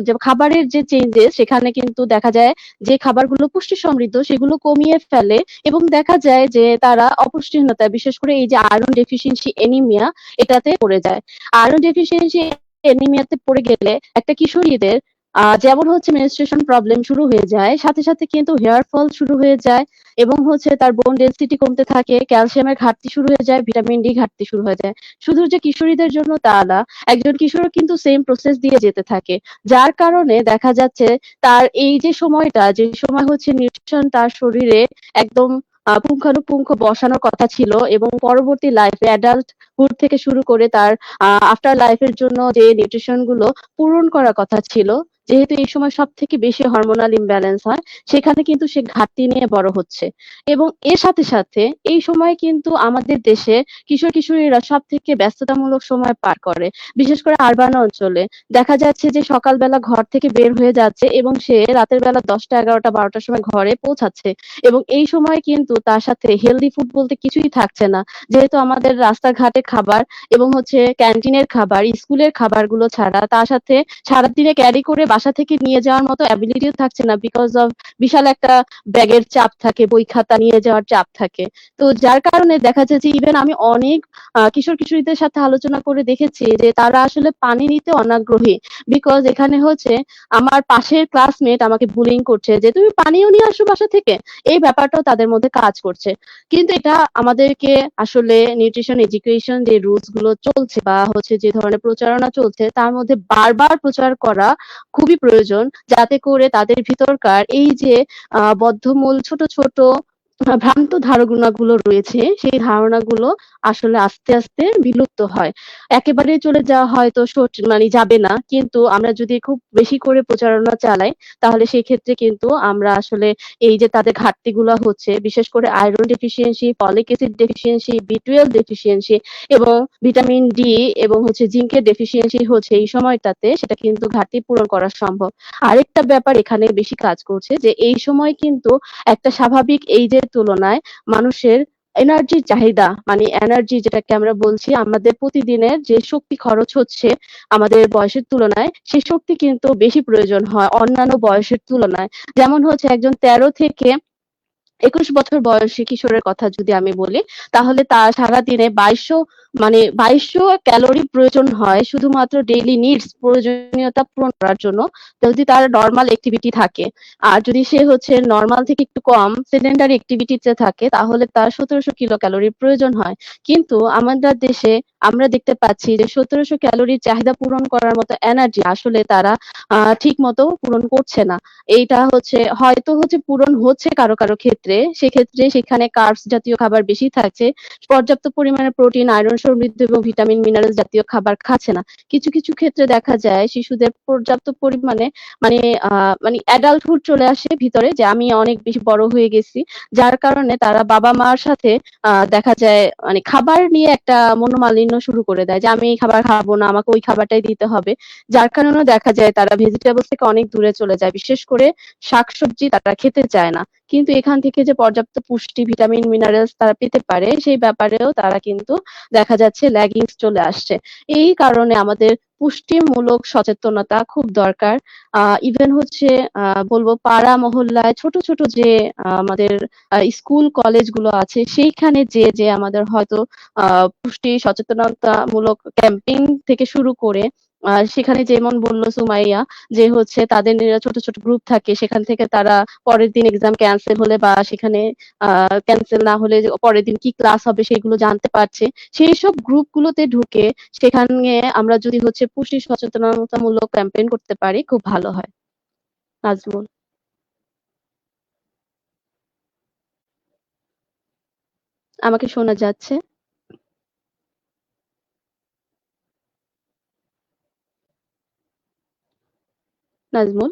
যে খাবারের যে চেঞ্জেস সেখানে কিন্তু দেখা যায় যে খাবারগুলো পুষ্টি সমৃদ্ধ সেগুলো কমিয়ে ফেলে এবং দেখা যায় যে তারা অপুষ্টিহীনতায়, বিশেষ করে এই যে আয়রন ডেফিসিয়েন্সি এনিমিয়া, এটাতে পড়ে যায়। আয়রন ডেফিসিয়েন্সি এনিমিয়াতে পড়ে গেলে একটা কিশোরীদের যেমন হচ্ছে মেনস্ট্রুয়েশন প্রবলেম শুরু হয়ে যায়, সাথে সাথে কিন্তু হেয়ার ফল শুরু হয়ে যায় এবং হচ্ছে তার বোন ডেনসিটি কমতে থাকে, ক্যালসিয়ামের ঘাটতি শুরু হয়ে যায়, ভিটামিন ডি ঘাটতি শুরু হয়ে যায়। শুধু যে কিশোরীদের জন্য তা না, একজন কিশোর কিন্তু সেম প্রসেস দিয়ে যেতে থাকে, যার কারণে দেখা যাচ্ছে তার এই যে সময়টা, যে সময় হচ্ছে নিউট্রিশন তার শরীরে একদম পুঙ্খানুপুঙ্খ বসানোর কথা ছিল এবং পরবর্তী লাইফে অ্যাডাল্টহুড থেকে শুরু করে তার আফটার লাইফের জন্য যে নিউট্রিশন গুলো পূরণ করার কথা ছিল, যেহেতু এই সময় সব থেকে বেশি হরমোনাল ইমব্যালেন্স হয়, সেখানে কিন্তু সে ঘাটতি নিয়ে বড় হচ্ছে। এবং এর সাথে সাথে এই সময় কিন্তু আমাদের দেশে কিশোর কিশোরীরা সব থেকে ব্যস্ততামূলক সময় পার করে, বিশেষ করে আরবান অঞ্চলে। দেখা যাচ্ছে যে সকালবেলা ঘর থেকে বের হয়ে যাচ্ছে এবং সে রাতের বেলা 10টা 11টা 12টার সময় ঘরে পৌঁছাচ্ছে এবং এই সময় কিন্তু তার সাথে হেলদি ফুড বলতে কিছুই থাকছে না, যেহেতু আমাদের রাস্তাঘাটে খাবার এবং হচ্ছে ক্যান্টিনের খাবার, স্কুলের খাবারগুলো ছাড়া তার সাথে সারাদিনে ক্যারি করে বাসা থেকে নিয়ে যাওয়ার মতো অ্যাবিলিটিও থাকছে না, বিকজ অফ বিশাল একটা ব্যাগের চাপ থাকে, বই খাতা নিয়ে যাওয়ার চাপ থাকে। তো যার কারণে দেখা যাচ্ছে ইভেন আমি অনেক কিশোর কিশোরীদের সাথে আলোচনা করে দেখেছি যে তারা আসলে পানি নিতে অনাগ্রহী, বিকজ এখানে হচ্ছে আমার পাশের ক্লাসমেট আমাকে বুলিং করছে যে তুমি পানিও নিয়ে আসো বাসা থেকে, এই ব্যাপারটাও তাদের মধ্যে কাজ করছে। কিন্তু এটা আমাদেরকে আসলে নিউট্রিশন এডুকেশন যে রুলস গুলো চলছে বা হচ্ছে যে ধরনের প্রচারণা চলছে তার মধ্যে বারবার প্রচার করা খুবই প্রয়োজন, যাতে করে তাদের ভিতরকার এই যে বদ্ধমূল ছোট ছোট ভ্রান্ত ধারণাগুলো রয়েছে সেই ধারণাগুলো আসলে আস্তে আস্তে বিলুপ্ত হয়। একেবারে চলে যাওয়া হয়তো মানে যাবে না, কিন্তু আমরা যদি খুব বেশি করে প্রচারণা চালাই তাহলে সেই ক্ষেত্রে কিন্তু আমরা আসলে এই যে তাদের ঘাটতিগুলো হচ্ছে, বিশেষ করে iron deficiency, folic acid deficiency, বি12 ডেফিসিয়েন্সি এবং ভিটামিন ডি এবং হচ্ছে জিঙ্কের ডেফিসিয়েন্সি হচ্ছে এই সময়টাতে, সেটা কিন্তু ঘাটতি পূরণ করা সম্ভব। আরেকটা ব্যাপার এখানে বেশি কাজ করছে যে এই সময় কিন্তু একটা স্বাভাবিক এইজের তুলনায় মানুষের এনার্জির চাহিদা, মানে এনার্জি যেটাকে আমরা বলছি, আমাদের প্রতিদিনের যে শক্তি খরচ হচ্ছে আমাদের বয়সের তুলনায়, সেই শক্তি কিন্তু বেশি প্রয়োজন হয় অন্যান্য বয়সের তুলনায়। যেমন হচ্ছে একজন 13 থেকে 21 বছর বয়সী কিশোরের কথা যদি আমি বলি, তাহলে তার সারাদিনে 2200 ক্যালোরি প্রয়োজন হয় শুধুমাত্র ডেইলি নিডস, প্রয়োজনীয়তা পূরণ করার জন্য, যদি তার নরমাল অ্যাক্টিভিটি থাকে। আর যদি সে হচ্ছে নরমাল থেকে একটু কম সেডেন্টারি অ্যাক্টিভিটিতে থাকে তাহলে তার 1700 কিলো ক্যালোরির প্রয়োজন হয়। কিন্তু আমাদের দেশে আমরা দেখতে পাচ্ছি যে 1700 ক্যালোরির চাহিদা পূরণ করার মতো এনার্জি আসলে তারা ঠিক মতো পূরণ করছে না। এইটা হচ্ছে হয়তো হচ্ছে পূরণ হচ্ছে কারো কারো ক্ষেত্রে, সেক্ষেত্রে সেখানে কার্বস জাতীয় খাবার বেশি থাকছে, পর্যাপ্ত পরিমাণে প্রোটিন, আয়রন সমৃদ্ধ এবং ভিটামিন মিনারেল জাতীয় খাবার খাচ্ছে না। কিছু কিছু ক্ষেত্রে দেখা যায় শিশুদের পর্যাপ্ত পরিমাণে মানে মানে অ্যাডাল্টহুড চলে আসে ভিতরে, যে আমি অনেক বেশি বড় হয়ে গেছি, যার কারণে তারা বাবা মার সাথে দেখা যায় মানে খাবার নিয়ে একটা মনোমালিন্য জন্য শুরু করে দেয় যে আমি এই খাবার খাবো না, আমাকে ওই খাবারটাই দিতে হবে। যার কারণেও দেখা যায় তারা ভেজিটেবলস থেকে অনেক দূরে চলে যায়। বিশেষ করে শাকসবজি তারা খেতে চায় না। কিন্তু এখান থেকে যে পর্যাপ্ত পুষ্টি, ভিটামিন, মিনারেলস তারা পেতে পারে সেই ব্যাপারেও তারা কিন্তু দেখা যাচ্ছে ল্যাগিংস চলে আসছে। এই কারণে আমাদের পুষ্টিমূলক সচেতনতা খুব দরকার। ইভেন হচ্ছে বলবো পাড়া মহল্লায় ছোট ছোট যে আমাদের স্কুল কলেজ গুলো আছে সেইখানে যে আমাদের হয়তো পুষ্টি সচেতনতামূলক ক্যাম্পেইন থেকে শুরু করে সেখানে যেমন বললো সুমাইয়া যে হচ্ছে তাদের ছোট ছোট গ্রুপ থাকে, সেখান থেকে তারা পরের দিন এক্সাম ক্যান্সেল হলে বা সেখানে ক্যান্সেল না হলে পরের দিন কি ক্লাস হবে সেগুলো জানতে পারছে। সেই সব গ্রুপগুলোতে ঢুকে সেখানে আমরা যদি হচ্ছে পুষ্টি সচেতনতামূলক ক্যাম্পেইন করতে পারি খুব ভালো হয়। নাজমুল, আমাকে শোনা যাচ্ছে? নাজমুল,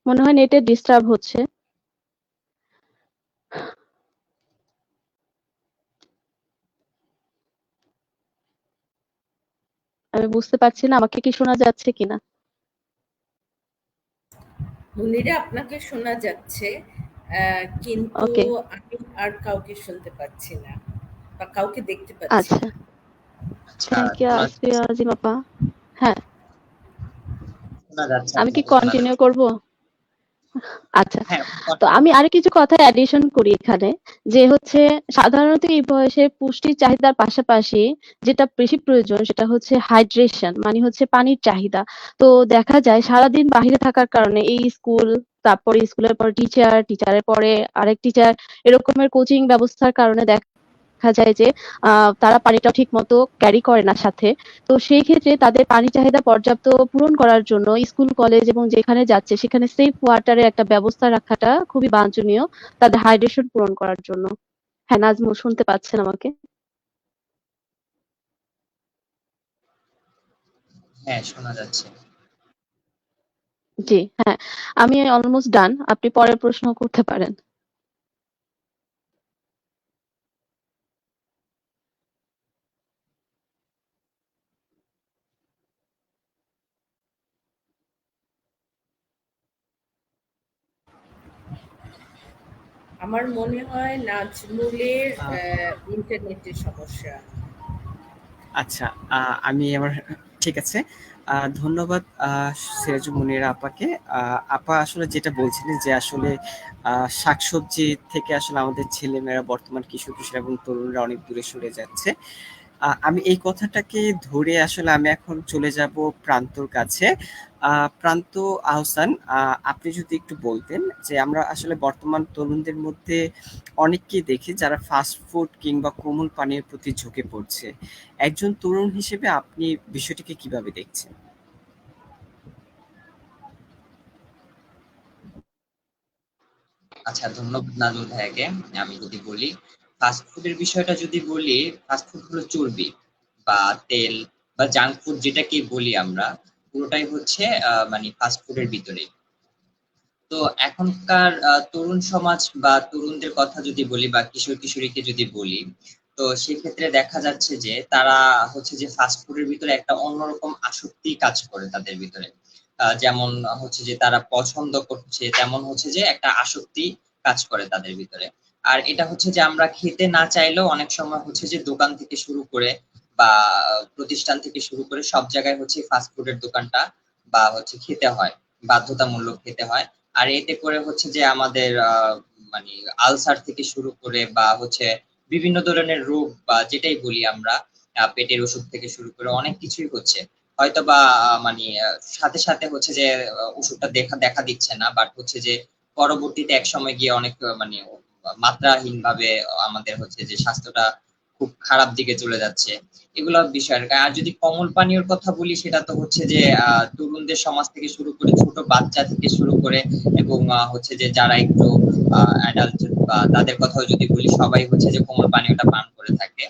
মনে হয় নেটের ডিস্টার্ব হচ্ছে। আমি বুঝতে পারছি না আমাকে কি শোনা যাচ্ছে কিনা। মুনিরা আপনাকে শোনা যাচ্ছে, কিন্তু ওকে, আমি আর কাউকে শুনতে পাচ্ছি না বা কাউকে দেখতে পাচ্ছি আচ্ছা, না। আচ্ছা, থ্যাংক ইউ শোনা আসফিয়া আজিম আপা। হ্যাঁ, শোনা যাচ্ছে, আমি কি আপনাকে শোনা কন্টিনিউ যাচ্ছে। করব? আচ্ছা, হ্যাঁ, তো আমি আরো কিছু কথা অ্যাডিশন করি এখানে যে হচ্ছে সাধারণত এই বয়সে পুষ্টির চাহিদার পাশাপাশি যেটা বেশি প্রয়োজন সেটা হচ্ছে হাইড্রেশন, মানে হচ্ছে পানির চাহিদা। তো দেখা যায় সারাদিন বাহিরে থাকার কারণে এই স্কুল, তারপরে স্কুলের পর টিচার, টিচারের পরে আরেক টিচার, এরকমের কোচিং ব্যবস্থার কারণে দেখা যায় যে তারা পানিটা ঠিক মতো ক্যারি করে না সাথে। তো সেই ক্ষেত্রে তাদের পানি চাহিদা পর্যাপ্ত পূরণ করার জন্য স্কুল কলেজ এবং যেখানে যাচ্ছে সেখানে সেফ ওয়াটারের একটা ব্যবস্থা রাখাটা খুবই বাঞ্ছনীয় তাদের হাইড্রেশন পূরণ করার জন্য। হ্যাঁ নাজমুল, শুনতে পাচ্ছেন আমাকে? হ্যাঁ, শোনা যাচ্ছে। জি হ্যাঁ, আমি অলমোস্ট ডান, আপনি পরের প্রশ্ন করতে পারেন। আমার মনে হয় নাজমুলের ইন্টারনেটের সমস্যা। আচ্ছা, আমি আমার ঠিক আছে। ধন্যবাদ সিরাজুল মুনিরা আপাকে। আপা আসলে যেটা বলছিলেন যে আসলে শাকসবজি থেকে আসলে আমাদের ছেলেমেয়েরা বর্তমান কিশোর-কিশোর এবং তরুণরা অনেক দূরে সরে যাচ্ছে। আমি এই কথাটাকে ধরে আসলে আমি এখন চলে যাব প্রান্তর কাছে। প্রান্ত আহসান, আপনি যদি একটু বলতেন যে আমরা আসলে বর্তমান তরুণদের মধ্যে অনেককেই দেখি যারা ফাস্ট ফুড কিংবা কোমল পানীয়ের প্রতি ঝুঁকে পড়ছে। একজন তরুণ হিসেবে আপনি বিষয়টিকে কিভাবে দেখছেন? আচ্ছা, ধন্যবাদ নাজমুল ভাইয়াকে। আমি যদি বলি, ফাস্ট ফুডের বিষয়টা যদি বলি, ফাস্ট ফুড হলো চর্বি বা তেল বা জাঙ্ক ফুড যেটাকে বলি আমরা, পুরোটাই হচ্ছে মানে ফাস্ট ফুডের ভিতরে। তো এখনকার তরুণ সমাজ বা তরুণদের কথা যদি বলি বা কিশোর কিশোরীকে যদি বলি, তো সেক্ষেত্রে দেখা যাচ্ছে যে তারা হচ্ছে যে ফাস্ট ফুডের ভিতরে একটা অন্যরকম আসক্তি কাজ করে তাদের ভিতরে। যেমন হচ্ছে যে তারা পছন্দ করছে, তেমন হচ্ছে যে একটা আসক্তি কাজ করে তাদের ভিতরে। আর এটা হচ্ছে যে আমরা খেতে না চাইলেও অনেক সময় হচ্ছে যে দোকান থেকে শুরু করে বা প্রতিষ্ঠান থেকে শুরু করে সব জায়গায় হচ্ছে ফাস্ট ফুডের দোকানটা বা হচ্ছে খেতে হয়, বাধ্যতামূলক খেতে হয়। আর এতে করে হচ্ছে যে আমাদের মানে আলসার থেকে শুরু করে বা হচ্ছে বিভিন্ন ধরনের রোগ বা যেটাই বলি আমরা, পেটের অসুখ থেকে শুরু করে অনেক কিছুই হচ্ছে। হয়তো বা মানে সাথে সাথে হচ্ছে যে ওষুধটা দেখা দেখা দিচ্ছে না, বাট হচ্ছে যে পরবর্তীতে এক সময় গিয়ে অনেক মানে মাত্রাহীন ভাবে আমাদের হচ্ছে যে স্বাস্থ্যটা খুব খারাপ দিকে চলে যাচ্ছে। এগুলো বিষয়। আর যদি কোমল পানীয়র কথা বলি, সেটা তো হচ্ছে যে তরুণদের সমাজ থেকে শুরু করে ছোট বাচ্চা থেকে শুরু করে এবং হচ্ছে যে যারা একটু অ্যাডাল্ট বা তাদের কথাও যদি বলি, সবাই হচ্ছে যে কোমল পানীয়টা পান করে থাকে।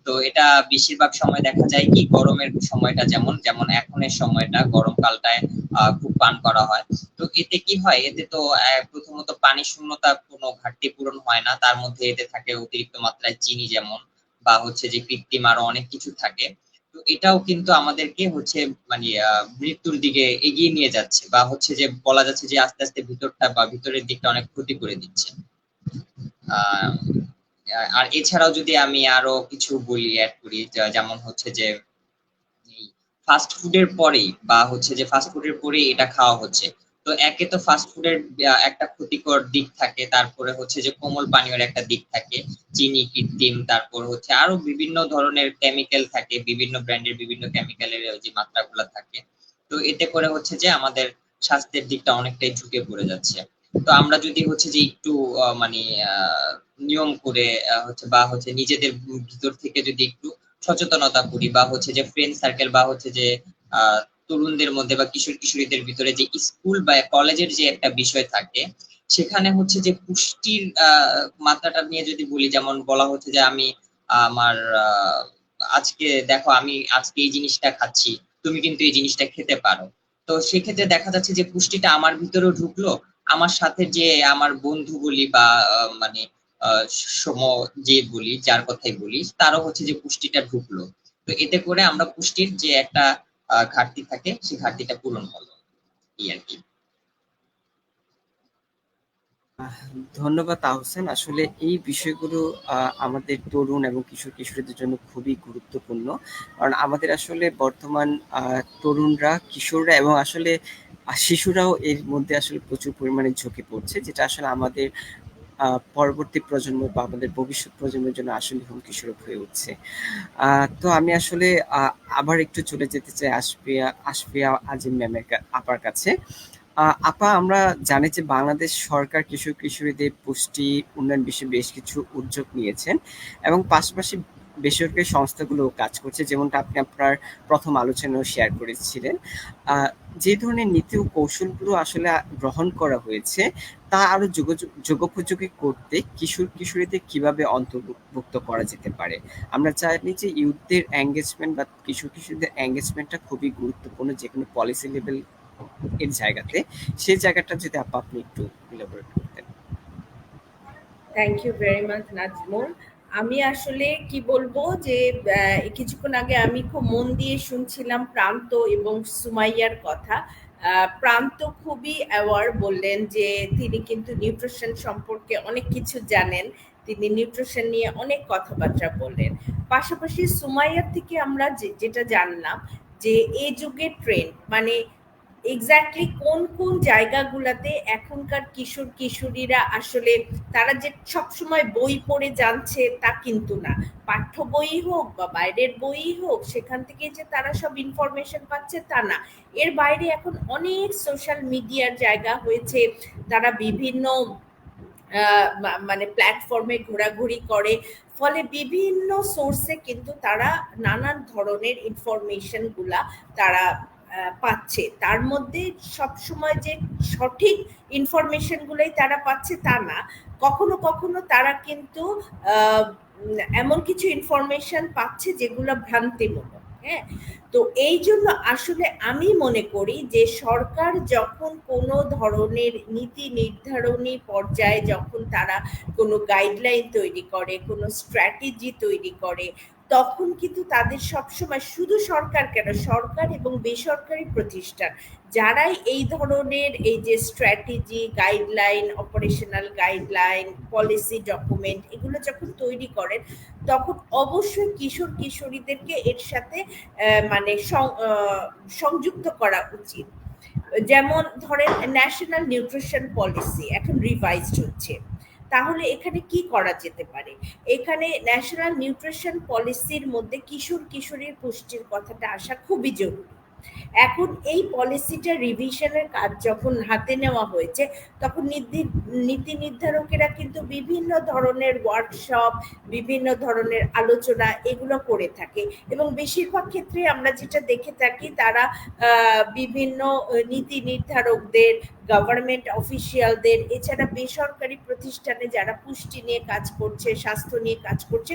তো এটা বেশিরভাগ সময় দেখা যায় কি গরমের সময়টা যেমন যেমন এখনের সময়টা গরমকালটায় খুব পান করা হয়। তো এতে কি হয়, এতে তো প্রথমত পানি শূন্যতা কোনো ঘাটতি পূরণ হয় না, তার মধ্যে এতে থাকে অতিরিক্ত মাত্রায় চিনি যেমন, বা হচ্ছে যে কৃত্রিম আরো অনেক কিছু থাকে। তো এটাও কিন্তু আমাদেরকে হচ্ছে মানে মৃত্যুর দিকে এগিয়ে নিয়ে যাচ্ছে, বা হচ্ছে যে বলা যাচ্ছে যে আস্তে আস্তে ভিতরটা বা ভিতরের দিকটা অনেক ক্ষতি করে দিচ্ছে। আহ আর এছাড়াও যদি আমি আরো কিছু বলি অ্যাড করি, যেমন হচ্ছে যে এই ফাস্ট ফুডের পরেই বা হচ্ছে যে ফাস্ট ফুডের পরেই এটা খাওয়া হচ্ছে। তো একে তো ফাস্ট ফুডের একটা ক্ষতিকর দিক থাকে, তারপরে হচ্ছে যে কোমল পানীয়ের একটা দিক থাকে, চিনি কৃত্রিম, তারপর হচ্ছে আরো বিভিন্ন ধরনের কেমিক্যাল থাকে, বিভিন্ন ব্র্যান্ডের বিভিন্ন কেমিক্যালের যে মাত্রাগুলো থাকে। তো এতে করে হচ্ছে যে আমাদের স্বাস্থ্যের দিকটা অনেকটাই ঝুঁকে পড়ে যাচ্ছে। তো আমরা যদি হচ্ছে যে একটু মানে নিয়ম করে হচ্ছে বা হচ্ছে নিজেদের ভিতর থেকে যদি একটু সচেতনতা করি, বা হচ্ছে যে ফ্রেন্ড সার্কেল বা হচ্ছে যে তরুণদের মধ্যে বা কিশোর কিশোরীদের ভিতরে যে স্কুল বা কলেজের যে একটা বিষয় থাকে, সেখানে হচ্ছে যে পুষ্টির মাত্রাটা নিয়ে যদি বলি, যেমন বলা হচ্ছে যে আমি আমার আজকে দেখো আমি আজকে এই জিনিসটা খাচ্ছি, তুমি কিন্তু এই জিনিসটা খেতে পারো। তো সেক্ষেত্রে দেখা যাচ্ছে যে পুষ্টিটা আমার ভিতরেও ঢুকলো, আমার সাথে যে আমার বন্ধু বলি বা মানে সম যে বলি, যার কথাই বলি, তারও হচ্ছে যে পুষ্টিটা ঢুকলো। তো এতে করে আমরা পুষ্টির যে একটা ঘাটতি থাকে, সেই ঘাটতিটা পূরণ হলো, এই আর কি। আহ, ধন্যবাদ তাহসেন। আসলে এই বিষয়গুলো আমাদের তরুণ এবং কিশোর কিশোরীদের জন্য খুবই গুরুত্বপূর্ণ, কারণ আমাদের আসলে বর্তমান তরুণরা, কিশোররা এবং আসলে শিশুরাও এর মধ্যে আসলে প্রচুর পরিমাণে ঝুঁকে পড়ছে, যেটা আসলে আমাদের পরবর্তী প্রজন্ম বা আমাদের ভবিষ্যৎ প্রজন্মের জন্য আসলে হুমকি স্বরূপ হয়ে উঠছে। তো আমি আসলে আবার একটু চলে যেতে চাই আশফিয়া আশফিয়া আজিম ম্যামের আপার কাছে। আপা, আমরা জানি যে বাংলাদেশ সরকার কিশোর কিশোরীদের পুষ্টি উন্নয়ন বিষয়ে বেশ কিছু উদ্যোগ নিয়েছেন এবং পাশাপাশি বেসরকারি সংস্থাগুলো কাজ করছে, যেমনটা আপনি আপনার প্রথম আলোচনায় শেয়ার করেছিলেন। যে ধরনের নীতি ও কৌশলগুলো আসলে গ্রহণ করা হয়েছে তা আরো যুগোপযোগী করতে কিশোর কিশোরীদের কিভাবে অন্তর্ভুক্ত করা যেতে পারে? আমরা জানি যে ইউথদের এঙ্গেজমেন্ট বা কিশোর কিশোরীদের এঙ্গেজমেন্টটা খুবই গুরুত্বপূর্ণ যে কোনো পলিসি লেভেল এর জায়গাতে। সেই জায়গাটা যদি আপনি একটু ইলাবোরেট করতেন। Thank you very much Nazmul. আমি আসলে কি বলবো যে কিছুক্ষণ আগে আমি খুব মন দিয়ে শুনছিলাম প্রান্ত এবং সুমাইয়ার কথা। প্রান্ত খুবই অ্যাওয়ার, বললেন যে তিনি কিন্তু নিউট্রিশন সম্পর্কে অনেক কিছু জানেন, তিনি নিউট্রিশন নিয়ে অনেক কথাবার্তা বললেন। পাশাপাশি সুমাইয়ার থেকে আমরা যেটা জানলাম যে এই যুগের ট্রেন্ড মানে এক্স্যাক্টলি কোন কোন জায়গাগুলাতে এখনকার কিশোর কিশোরীরা আসলে তারা যে সবসময় বই পড়ে জানছে তা কিন্তু না, পাঠ্য বই হোক বা বাইরের বই হোক সেখান থেকে যে তারা সব ইনফরমেশন পাচ্ছে তা না। এর বাইরে এখন অনেক সোশ্যাল মিডিয়ার জায়গা হয়েছে, তারা বিভিন্ন মানে প্ল্যাটফর্মে ঘোরাঘুরি করে, ফলে বিভিন্ন সোর্সে কিন্তু তারা নানান ধরনের ইনফরমেশন গুলা তারা পাচ্ছে। তার মধ্যে সবসময় যে সঠিক ইনফরমেশন গুলোই তারা পাচ্ছে তা না, কখনো কখনো তারা কিন্তু এমন কিছু ইনফরমেশন পাচ্ছে যেগুলো ভ্রান্তিমূলক। হ্যাঁ, তো এই জন্য আসলে আমি মনে করি যে সরকার যখন কোনো ধরনের নীতি নির্ধারণী পর্যায়ে যখন তারা কোনো গাইডলাইন তৈরি করে, কোনো স্ট্র্যাটেজি তৈরি করে, তখন কিন্তু তাদের সবসময় শুধু সরকার কেন, সরকার এবং বেসরকারি প্রতিষ্ঠান যারাই এই ধরনের এই যে strategy, guideline, operational guideline, policy document এগুলো যখন তৈরি করেন, তখন অবশ্যই কিশোর কিশোরীদেরকে এর সাথে মানে সংযুক্ত করা উচিত। যেমন ধরেন ন্যাশনাল নিউট্রিশন পলিসি এখন রিভাইজড হচ্ছে, তাহলে এখানে কি করা যেতে পারে? এখানে ন্যাশনাল নিউট্রিশন পলিসির মধ্যে কিশোর কিশোরীর পুষ্টির কথাটা আসা খুবই জরুরি। এখন এই পলিসিটা রিভিশনের কাজ যখন হাতে নেওয়া হয়েছে, তখন নীতি নির্ধারকেরা কিন্তু বিভিন্ন ধরনের ওয়ার্কশপ, বিভিন্ন ধরনের আলোচনা এগুলো করে থাকে, এবং বেশিরভাগ ক্ষেত্রে আমরা যেটা দেখে থাকি তারা বিভিন্ন নীতি নির্ধারকদের গভর্নমেন্ট অফিসিয়ালদের, এছাড়া বেসরকারি প্রতিষ্ঠানে যারা পুষ্টি নিয়ে কাজ করছে, স্বাস্থ্য নিয়ে কাজ করছে,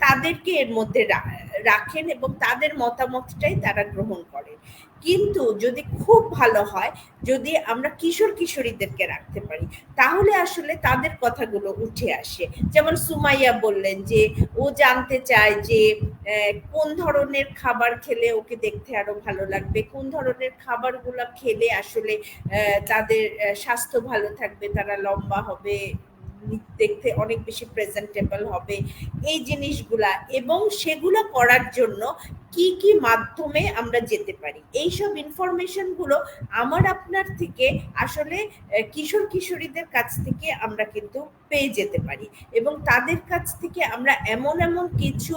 তাদেরকে এর মধ্যে রাখেন এবং তাদের মতামতটাই তারা গ্রহণ করেন। কিন্তু যদি খুব ভালো হয় যদি আমরা কিশোর কিশোরীদেরকে রাখতে পারি, তাহলে আসলে তাদের কথাগুলো উঠে আসে। যেমন সুমাইয়া বললেন যে ও জানতে চায় যে কোন ধরনের খাবার খেলে ওকে দেখতে আরো ভালো লাগবে, কোন ধরনের খাবারগুলো খেলে আসলে তাদের স্বাস্থ্য ভালো থাকবে, তারা লম্বা হবে, দেখতে অনেক বেশি প্রেজেন্টেবল হবে, এই জিনিসগুলা, এবং সেগুলো করার জন্য কি কি মাধ্যমে আমরা যেতে পারি, এইসব ইনফরমেশন গুলো আমার আপনার থেকে আসলে কিশোর কিশোরীদের কাছ থেকে আমরা কিন্তু পেয়ে যেতে পারি, এবং তাদের কাছ থেকে আমরা এমন এমন কিছু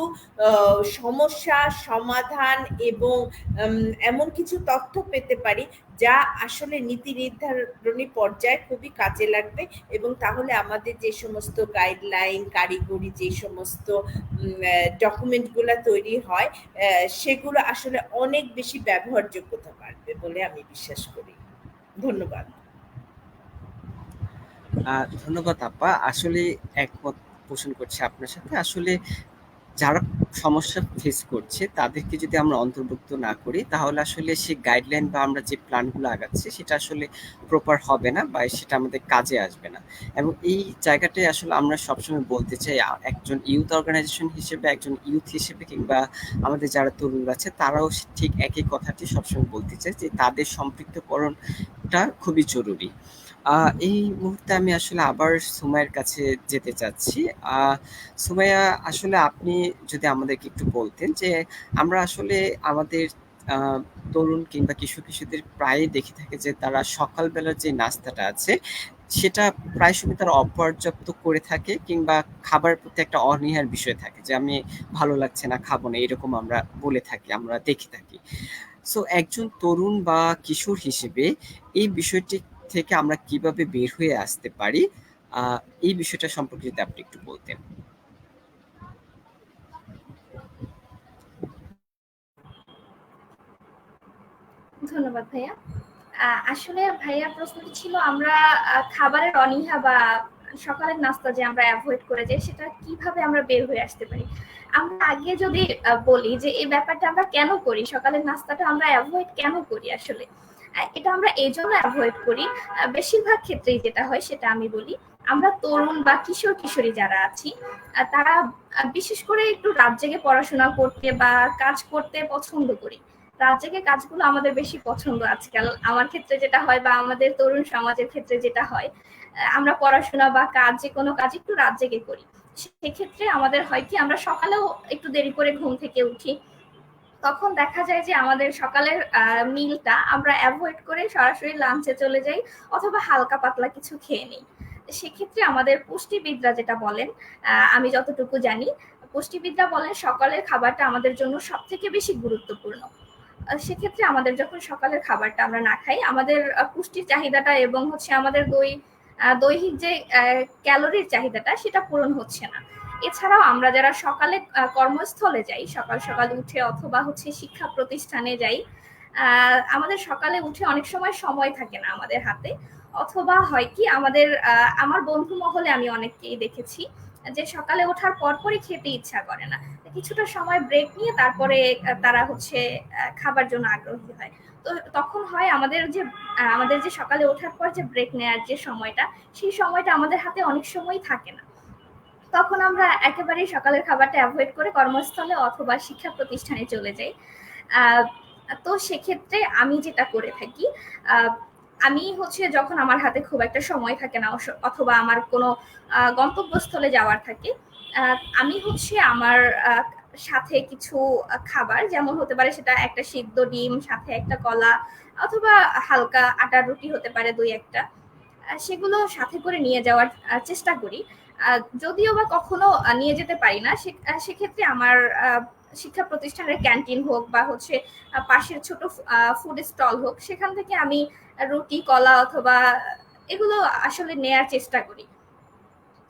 সমস্যা সমাধান এবং এমন কিছু তথ্য পেতে পারি যা আসলে নীতি নির্ধারণী পর্যায়ে খুবই কাজে লাগবে, এবং তাহলে আমাদের যে সমস্ত গাইডলাইন, কারিগরি যে সমস্ত ডকুমেন্টগুলো তৈরি হয় সেগুলো আসলে অনেক বেশি ব্যবহারযোগ্যতা পারবে বলে আমি বিশ্বাস করি। ধন্যবাদ। ধন্যবাদ আপা, আসলে একমত পোষণ করছি আপনার সাথে। আসলে যারা সমস্যা ফেস করছে তাদেরকে যদি আমরা অন্তর্ভুক্ত না করি তাহলে আসলে সে গাইডলাইন বা আমরা যে প্ল্যানগুলো আগাচ্ছি সেটা আসলে প্রপার হবে না বা সেটা আমাদের কাজে আসবে না। এবং এই জায়গাটাই আসলে আমরা সবসময় বলতে চাই, একজন ইউথ অর্গানাইজেশন হিসেবে, একজন ইউথ হিসেবে, কিংবা আমাদের যারা তরুণ আছে তারাও ঠিক একই কথাটি সবসময় বলতে চায় যে তাদের সম্পৃক্তকরণটা খুবই জরুরি। এই মুহূর্তে আমি আসলে আবার সুমাইয়ের কাছে যেতে চাচ্ছি। সুমাইয়া, আসলে আপনি যদি আমাদেরকে একটু বলতেন যে আমরা আসলে আমাদের তরুণ কিংবা কিশোর কিশোরদের প্রায়ই দেখে থাকি যে তারা সকালবেলার যে নাস্তাটা আছে সেটা প্রায় সময় তারা অপর্যাপ্ত করে থাকে, কিংবা খাবারের প্রতি একটা অনীহার বিষয় থাকে যে আমি ভালো লাগছে না, খাবো না, এরকম আমরা বলে থাকি, আমরা দেখে থাকি। সো একজন তরুণ বা কিশোর হিসেবে এই বিষয়টি থেকে আমরা কিভাবে বের হয়ে আসতে পারি, এই বিষয়টা সম্পর্কে যদি আপনি একটু বলতেন। ধন্যবাদ ভাইয়া। আসলে ভাইয়া প্রশ্নটি ছিল আমরা খাবারের অনীহা বা সকালের নাস্তা যে আমরা অ্যাভয়েড করে যাই সেটা কিভাবে আমরা বের হয়ে আসতে পারি। আমরা আগে যদি বলি যে এই ব্যাপারটা আমরা কেন করি, সকালের নাস্তাটা আমরা অ্যাভয়েড কেন করি, আসলে এটা আমরা এই জন্য অ্যাভয়েড করি, বেশিরভাগ ক্ষেত্রেই যেটা হয় সেটা আমি বলি, আমরা তরুণ বা কিশোর কিশোরী যারা আছি তারা বিশেষ করে একটু রাত জেগে পড়াশোনা করতে বা কাজ করতে পছন্দ করি। রাত জেগে কাজগুলো আমাদের বেশি পছন্দ আজকাল, আমার ক্ষেত্রে যেটা হয় বা আমাদের তরুণ সমাজের ক্ষেত্রে যেটা হয়, আমরা পড়াশোনা বা কাজ যে কোনো কাজ একটু রাত জেগে করি। সেক্ষেত্রে আমাদের হয় কি আমরা সকালেও একটু দেরি করে ঘুম থেকে উঠি, তখন দেখা যায় যে আমাদের সকালের মিলটা আমরা অ্যাভয়েড করে সরাসরি লাঞ্চে চলে যাই অথবা হালকা পাতলা কিছু খেয়ে নিই। সেক্ষেত্রে আমাদের পুষ্টিবিদরা যেটা বলেন, আমি যতটুকু জানি, পুষ্টিবিদরা বলেন সকালের খাবারটা আমাদের জন্য সব থেকে বেশি গুরুত্বপূর্ণ। সেক্ষেত্রে আমাদের যখন সকালের খাবারটা আমরা না খাই, আমাদের পুষ্টির চাহিদাটা এবং হচ্ছে আমাদের দৈহিক যে ক্যালোরির চাহিদাটা সেটা পূরণ হচ্ছে না। এছাড়াও আমরা যারা সকালে কর্মস্থলে যাই, সকাল সকাল উঠে অথবা হচ্ছে শিক্ষা প্রতিষ্ঠানে যাই, আমাদের সকালে উঠে অনেক সময় থাকে না আমাদের হাতে, অথবা হয় কি আমাদের আমার বন্ধু মহলে আমি অনেককেই দেখেছি যে সকালে ওঠার পরপরই খেতে ইচ্ছা করে না, কিছুটা সময় ব্রেক নিয়ে তারপরে তারা হচ্ছে খাবার জন্য আগ্রহী হয়। তো তখন হয় আমাদের যে সকালে ওঠার পর যে ব্রেক নেওয়ার যে সময়টা, সেই সময়টা আমাদের হাতে অনেক সময় থাকে না। তখন আমরা একেবারেই সকালের খাবারটা অ্যাভয়েড করে কর্মস্থলে অথবা শিক্ষা প্রতিষ্ঠানে চলে যাই। তো সেক্ষেত্রে আমি যেটা করে থাকি, আমি হচ্ছে যখন আমার হাতে খুব একটা সময় থাকে না অথবা আমার কোনো গন্তব্যস্থলে যাওয়ার থাকে, আমি হচ্ছে আমার সাথে কিছু খাবার, যেমন হতে পারে সেটা একটা সিদ্ধ ডিম, সাথে একটা কলা, অথবা হালকা আটার রুটি হতে পারে দুই একটা, সেগুলো সাথে করে নিয়ে যাওয়ার চেষ্টা করি। যদিও বা কখনো নিয়ে যেতে পারি না, সেক্ষেত্রে আমার শিক্ষা প্রতিষ্ঠানের ক্যান্টিন হোক বা হচ্ছে পাশের ছোট ফুড স্টল হোক, সেখান থেকে আমি রুটি, কলা অথবা এগুলো আসলে নেয়ার চেষ্টা করি।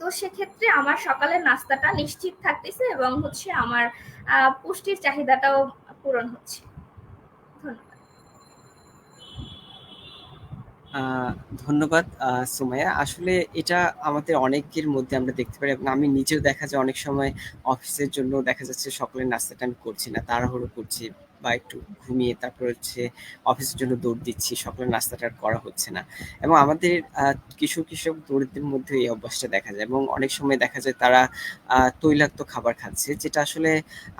তো সেক্ষেত্রে আমার সকালের নাস্তাটা নিশ্চিত থাকতেছে এবং হচ্ছে আমার পুষ্টির চাহিদাটাও পূরণ হচ্ছে। ধন্যবাদ। আহ, ধন্যবাদ সুমাইয়া। আসলে এটা আমাদের অনেকের মধ্যে আমরা দেখতে পারি, এবং আমি নিজেও দেখা যায় অনেক সময় অফিসের জন্য দেখা যাচ্ছে সকালের নাস্তাটা আমি করছি না, তাড়াহুড়ো করছি বা একটু ঘুমিয়ে তারপর হচ্ছে অফিসের জন্য দৌড় দিচ্ছি, সকালের নাস্তাটা আর করা হচ্ছে না। এবং আমাদের কিশোর কিশোর দরিদ্রের মধ্যে এই অভ্যাসটা দেখা যায়, এবং অনেক সময় দেখা যায় তারা তৈলাক্ত খাবার খাচ্ছে, যেটা আসলে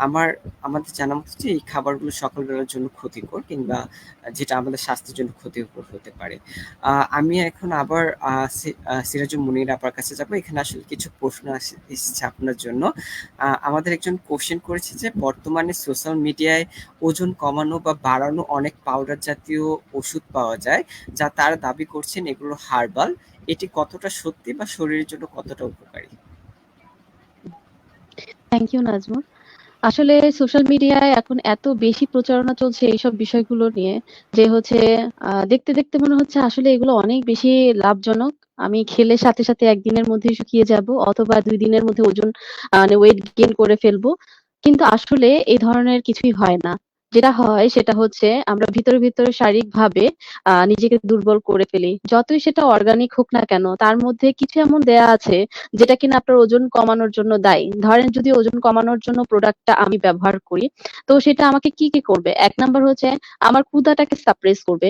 আমার আমাদের জানা মতো যে এই খাবারগুলো সকালবেলার জন্য ক্ষতিকর, কিংবা যেটা আমাদের স্বাস্থ্যের জন্য ক্ষতিকর হতে পারে। আমি এখন আবার সিরাজুল মুনির আপার কাছে যাব। এখানে আসলে কিছু প্রশ্ন এসেছে আপনার জন্য। আমাদের একজন কোশ্চেন করেছে যে বর্তমানে সোশ্যাল মিডিয়ায় ওজন কমানো বা বাড়ানো অনেক পাউডার জাতীয় ওষুধ পাওয়া যায়, যা তারা দাবি করছেন এগুলো হার্বাল। এটি কতটা সত্যি বা শরীরের জন্য কতটা উপকারী? Thank you Nazmul. আসলে সোশ্যাল মিডিয়ায় এখন এত বেশি প্রচারণা চলছে এইসব বিষয়গুলো নিয়ে, যে হচ্ছে দেখতে দেখতে মনে হচ্ছে আসলে এগুলো অনেক বেশি লাভজনক। আমি খেলে সাথে সাথে একদিনের মধ্যে শুকিয়ে যাব, অথবা 2 দিনের মধ্যে ওজন মানে ওয়েট গেইন করে ফেলবো। কিন্তু আসলে এই ধরনের কিছুই হয় না। যেটা হয় সেটা হচ্ছে আমরা ভিতরে ভিতরে শারীরিকভাবে নিজেকে দুর্বল করে ফেলি। যতই সেটা অর্গানিক হোক না কেন, তার মধ্যে কিছু এমন দেয়া আছে যেটা কিনা আপনার ওজন কমানোর জন্য দায়ী। ধরেন যদি ওজন কমানোর জন্য প্রোডাক্টটা আমি ব্যবহার করি, তো সেটা আমাকে কি কি করবে? 1 নাম্বার হচ্ছে আমার ক্ষুধাটাকে সাপ্রেস করবে।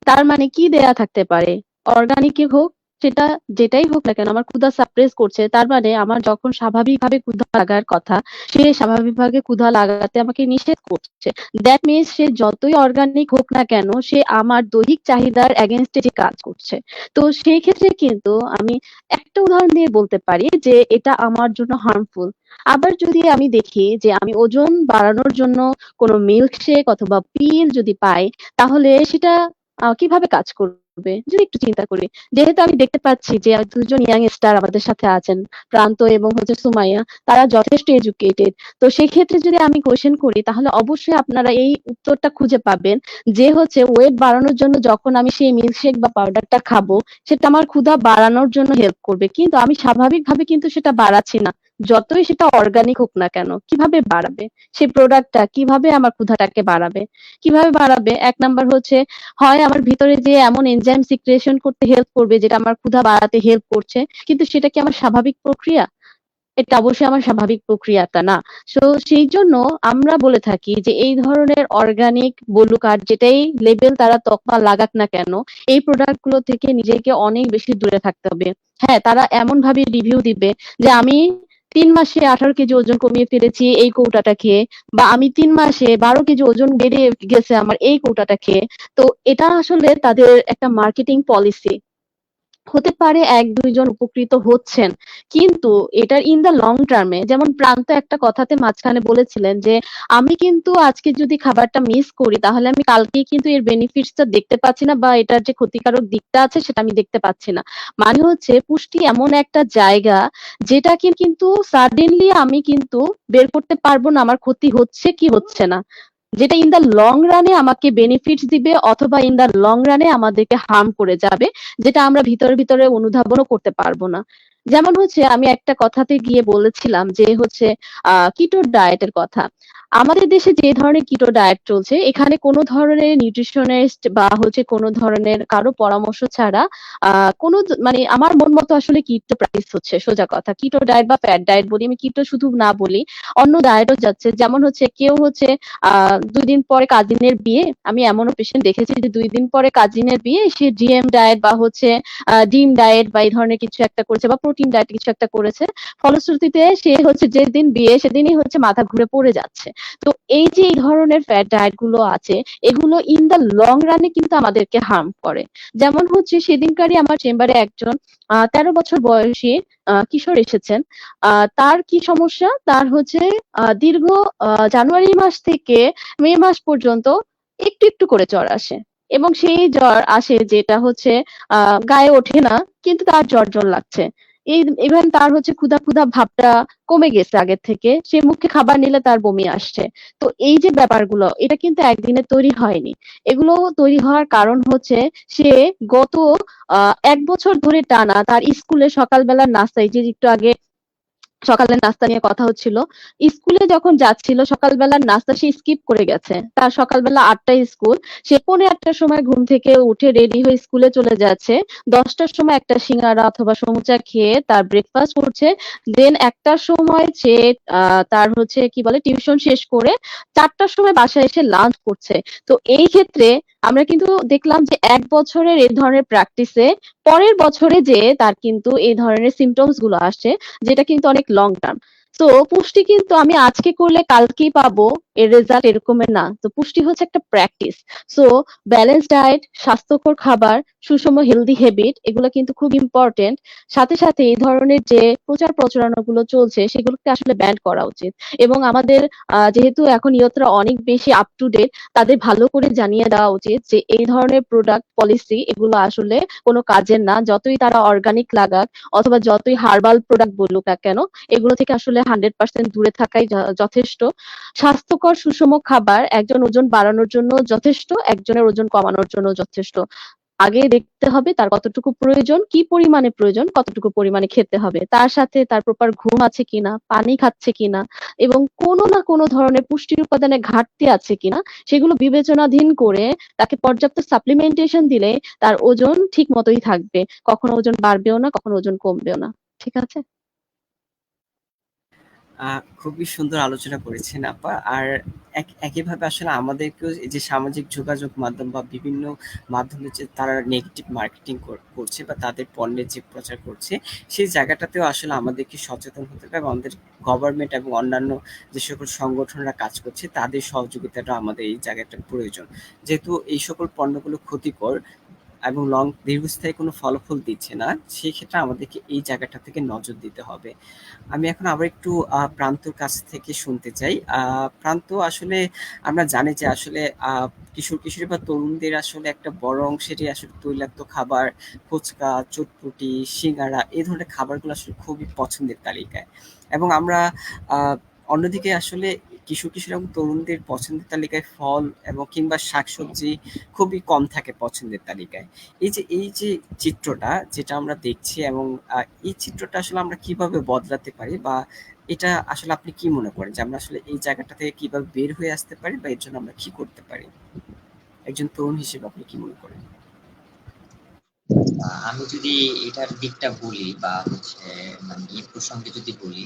তার মানে কি দেয়া থাকতে পারে? অর্গানিকই হোক, সেটা যেটাই হোক না কেন, আমার ক্ষুধা সাপ্রেস করছে। তার মানে আমার যখন স্বাভাবিকভাবে ক্ষুধা লাগার কথা, সে স্বাভাবিকভাবে ক্ষুধা লাগাতে আমাকে নিষেধ করছে। দ্যাট মিনস সে যতই অর্গানিক হোক না কেন, সে আমার দৈহিক চাহিদার এগেইনস্টে যে কাজ করছে। তো সেই ক্ষেত্রে কিন্তু আমি একটা উদাহরণ দিয়ে বলতে পারি যে এটা আমার জন্য হার্মফুল। আবার যদি আমি দেখি যে আমি ওজন বাড়ানোর জন্য কোনো মিল্কশেক অথবা পিল যদি পাই, তাহলে সেটা কিভাবে কাজ করবে? যদি একটু চিন্তা করি। যেহেতু আমি দেখতে পাচ্ছি যে ২ জন ইয়াং স্টার আমাদের সাথে আছেন, প্রান্ত এবং হচ্ছে সুমাইয়া, তারা যথেষ্ট এডুকেটেড। তো সেক্ষেত্রে যদি আমি কোয়েশ্চেন করি, তাহলে অবশ্যই আপনারা এই উত্তরটা খুঁজে পাবেন যে হচ্ছে ওয়েট বাড়ানোর জন্য যখন আমি সেই মিল্কশেক বা পাউডারটা খাবো, সেটা আমার ক্ষুধা বাড়ানোর জন্য হেল্প করবে। কিন্তু আমি স্বাভাবিকভাবে কিন্তু সেটা বাড়াচ্ছি না। যতই সেটা অর্গানিক হোক না কেন, কিভাবে বাড়াবে? সেই প্রোডাক্টটা কিভাবে আমার ক্ষুধাটাকে বাড়াবে? কিভাবে বাড়াবে? ১ নাম্বার হচ্ছে, হয় আমার ভিতরে যে এমন এনজাইম সিক্রেশন করতে হেল্প করবে যেটা আমার ক্ষুধা বাড়াতে হেল্প করছে, কিন্তু সেটা কি আমার স্বাভাবিক প্রক্রিয়া? এটা অবশ্যই আমার স্বাভাবিক প্রক্রিয়াটা না। সো সেই জন্য আমরা বলে থাকি যে এই ধরনের অর্গানিক বলুক আর যেটাই লেবেল তারা তকমা লাগাক না কেন, এই প্রোডাক্ট গুলো থেকে নিজেকে অনেক বেশি দূরে থাকতে হবে। হ্যাঁ, তারা এমন ভাবে রিভিউ দিবে যে আমি ৩ মাসে ১৮ কেজি ওজন কমিয়ে ফেলেছি এই কৌটাটা খেয়ে, বা আমি ৩ মাসে ১২ কেজি ওজন বেড়ে গেছে আমার এই কৌটাটা খেয়ে। তো এটা আসলে তাদের একটা মার্কেটিং পলিসি। হতে পারে ১-২ জন উপকৃত হচ্ছেন। কিন্তু এটার ইন দ্য লং টার্মে, যেমন প্রান্ত একটা কথাতে মাঝখানে বলেছিলেন যে, "আমি কিন্তু আজকে যদি খাবারটা মিস করি তাহলে আমি কালকেই কিন্তু এর বেনিফিটস টা দেখতে পাচ্ছি না, বা এটার যে ক্ষতিকারক দিকটা আছে সেটা আমি দেখতে পাচ্ছি না।" মানে হচ্ছে পুষ্টি এমন একটা জায়গা যেটাকে কিন্তু সাডেনলি আমি কিন্তু বের করতে পারবো না আমার ক্ষতি হচ্ছে কি হচ্ছে না। যেটা ইন দা লং রানে আমাকে বেনিফিটস দিবে, অথবা ইন দা লং রানে আমাদেরকে হার্ম করে যাবে, যেটা আমরা ভিতরে ভিতরে অনুধাবনও করতে পারবো না। যেমন হচ্ছে আমি একটা কথাতে গিয়ে বলেছিলাম যে হচ্ছে কিটো ডায়েটের কথা। আমাদের দেশে যে ধরনের কিটো ডায়েট চলছে, এখানে কোনো ধরনের নিউট্রিশনিস্ট বা হচ্ছে কোনো ধরনের কারো পরামর্শ ছাড়া কোনো মানে আমার মন মতো আসলে কিটো প্র্যাকটিস হচ্ছে। সোজা কথা, কিটো ডায়েট বা ফ্যাট ডায়েট বলি, আমি কিটো শুধু না বলি, অন্য ডায়েটও যাচ্ছে। যেমন হচ্ছে কেউ হচ্ছে ২ দিন পরে কাজিনের বিয়ে, আমি এমনও পেশেন্ট দেখেছি যে ২ দিন পরে কাজিনের বিয়ে সে জিএম ডায়েট বা হচ্ছে ডিম ডায়েট বা এই ধরনের কিছু একটা করেছে, বা প্রোটিন ডায়েট কিছু একটা করেছে। ফলশ্রুতিতে সে হচ্ছে যেদিন বিয়ে সেদিনই হচ্ছে মাথা ঘুরে পড়ে যাচ্ছে। তো এই যে এই ধরনের ফ্যাট ডায়েট গুলো আছে, এগুলো ইন দা লং রানে কিন্তু আমাদেরকে হার্ম করে। যেমন হচ্ছে সেদিনকারই আমার চেম্বারে একজন ১৩ বছর বয়সী কিশোর এসেছেন। তার কি সমস্যা? তার হচ্ছে দীর্ঘ জানুয়ারি মাস থেকে মে মাস পর্যন্ত একটু একটু করে জ্বর আসে, এবং সেই জ্বর আসে যেটা হচ্ছে গায়ে ওঠে না, কিন্তু তার জ্বর জ্বর লাগছে। ইভেন তার হচ্ছে ক্ষুধা ক্ষুধা ভাবটা কমে গেছে আগের থেকে, সে মুখে খাবার নিলে তার বমি আসছে। তো এই যে ব্যাপারগুলো, এটা কিন্তু একদিনে তৈরি হয়নি। এগুলো তৈরি হওয়ার কারণ হচ্ছে সে গত ১ বছর ধরে টানা তার স্কুলে সকালবেলার নাস্তায়, যে একটু আগে সকালের নাস্তা নিয়ে কথা হচ্ছিল। স্কুলে যখন যাচ্ছিল সকালবেলার নাস্তা সে স্কিপ করে গেছে। তার সকালবেলা ৮টায় স্কুল। সে ৮:৩০টার সময় ঘুম থেকে উঠে রেডি হয়ে স্কুলে চলে যাচ্ছে। ১০টার সময় একটা সিঙ্গারা অথবা সমুচা খেয়ে তার ব্রেকফাস্ট করছে। দেন ১টার সময় সে তার হচ্ছে কি বলে টিউশন শেষ করে ৪টার সময় বাসায় এসে লাঞ্চ করছে। তো এই ক্ষেত্রে আমরা কিন্তু দেখলাম যে ১ বছরের এই ধরনের প্র্যাকটিসে পরের বছরে যেয়ে তার কিন্তু এই ধরনের সিম্পটমস গুলো আসছে, যেটা কিন্তু অনেক লং টার্ম। তো পুষ্টি কিন্তু আমি আজকে করলে কালকেই পাবো এর রেজাল্ট এরকমের না। তো পুষ্টি হচ্ছে একটা প্র্যাকটিস। সো ব্যালেন্স ডায়েট, স্বাস্থ্যকর খাবার, সুষম হেলদি হ্যাবিট এগুলো কিন্তু খুব ইম্পর্টেন্ট। সাথে সাথে এই ধরনের যে প্রচার প্রচারণাগুলো চলছে সেগুলোকে আসলে ব্যান করা উচিত। এবং আমাদের যেহেতু এখন ইয়তরা অনেক বেশি আপ টু ডেট, তাদের ভালো করে জানিয়ে দেওয়া উচিত যে এই ধরনের প্রোডাক্ট পলিসি এগুলো আসলে কোনো কাজের না। যতই তারা অর্গানিক লাগাক অথবা যতই হার্বাল প্রোডাক্ট বলুক না কেন, এগুলো থেকে আসলে 100% দূরে থাকাই যথেষ্ট। স্বাস্থ্যকর সুষম খাবার একজন ওজন বাড়ানোর জন্য যথেষ্ট, একজনের ওজন কমানোর জন্য যথেষ্ট। আগে দেখতে হবে তার কতটুকু প্রয়োজন, কি পরিমাণে প্রয়োজন, কতটুকু পরিমাণে খেতে হবে। তার সাথে তার প্রপার ঘুম আছে কিনা, পানি খাচ্ছে কিনা এবং কোনো না কোনো ধরনের পুষ্টির উপাদানের ঘাটতি আছে কিনা সেগুলো বিবেচনাধীন করে তাকে পর্যাপ্ত সাপ্লিমেন্টেশন দিলে তার ওজন ঠিক মতোই থাকবে। কখনো ওজন বাড়বেও না, কখনো ওজন কমবেও না। ঠিক আছে? খুবই সুন্দর আলোচনা করেছেন আপা। আর একইভাবে আসলে আমাদেরকেও এই যে সামাজিক যোগাযোগ মাধ্যম বা বিভিন্ন মাধ্যমে যে তারা নেগেটিভ মার্কেটিং করছে বা তাদের পণ্যের যে প্রচার করছে, সেই জায়গাটাতেও আসলে আমাদেরকে সচেতন হতে হবে এবং আমাদের গভর্নমেন্ট এবং অন্যান্য যে সকল সংগঠনরা কাজ করছে তাদের সহযোগিতাটা আমাদের এই জায়গাটা প্রয়োজন। যেহেতু এই সকল পণ্যগুলো ক্ষতিকর এবং দীর্ঘস্থায়ী কোনো ফলাফল দিচ্ছে না, সেই ক্ষেত্রে আমাদেরকে এই জায়গাটা থেকে নজর দিতে হবে। আমি এখন আবার একটু প্রান্তর কাছ থেকে শুনতে চাই। প্রান্ত, আসলে আমরা জানি যে আসলে কিশোর কিশোরী বা তরুণদের আসলে একটা বড় অংশেরই আসলে তৈলাক্ত খাবার, ফুচকা, চটপটি, সিঙ্গারা এই ধরনের খাবারগুলো আসলে খুবই পছন্দের তালিকায়। এবং আমরা আহ অন্যদিকে আসলে কিশোর কিশোর এবং তরুণদের পছন্দের তালিকায় ফল এবং কিংবা শাকসবজি খুবই কম থাকে পছন্দের তালিকায়। এই যে চিত্রটা যেটা আমরা দেখছি, এবং এই চিত্রটা আসলে আমরা কিভাবে বদলাতে পারি, বা এটা আসলে আপনি কি মনে করেন যে আমরা আসলে এই জায়গাটা থেকে কিভাবে বের হয়ে আসতে পারি, বা এর জন্য আমরা কি করতে পারি? একজন তরুণ হিসেবে আপনি কি মনে করেন? আমি যদি এটার দিকটা বলি বা হচ্ছে মানে এই প্রসঙ্গে যদি বলি,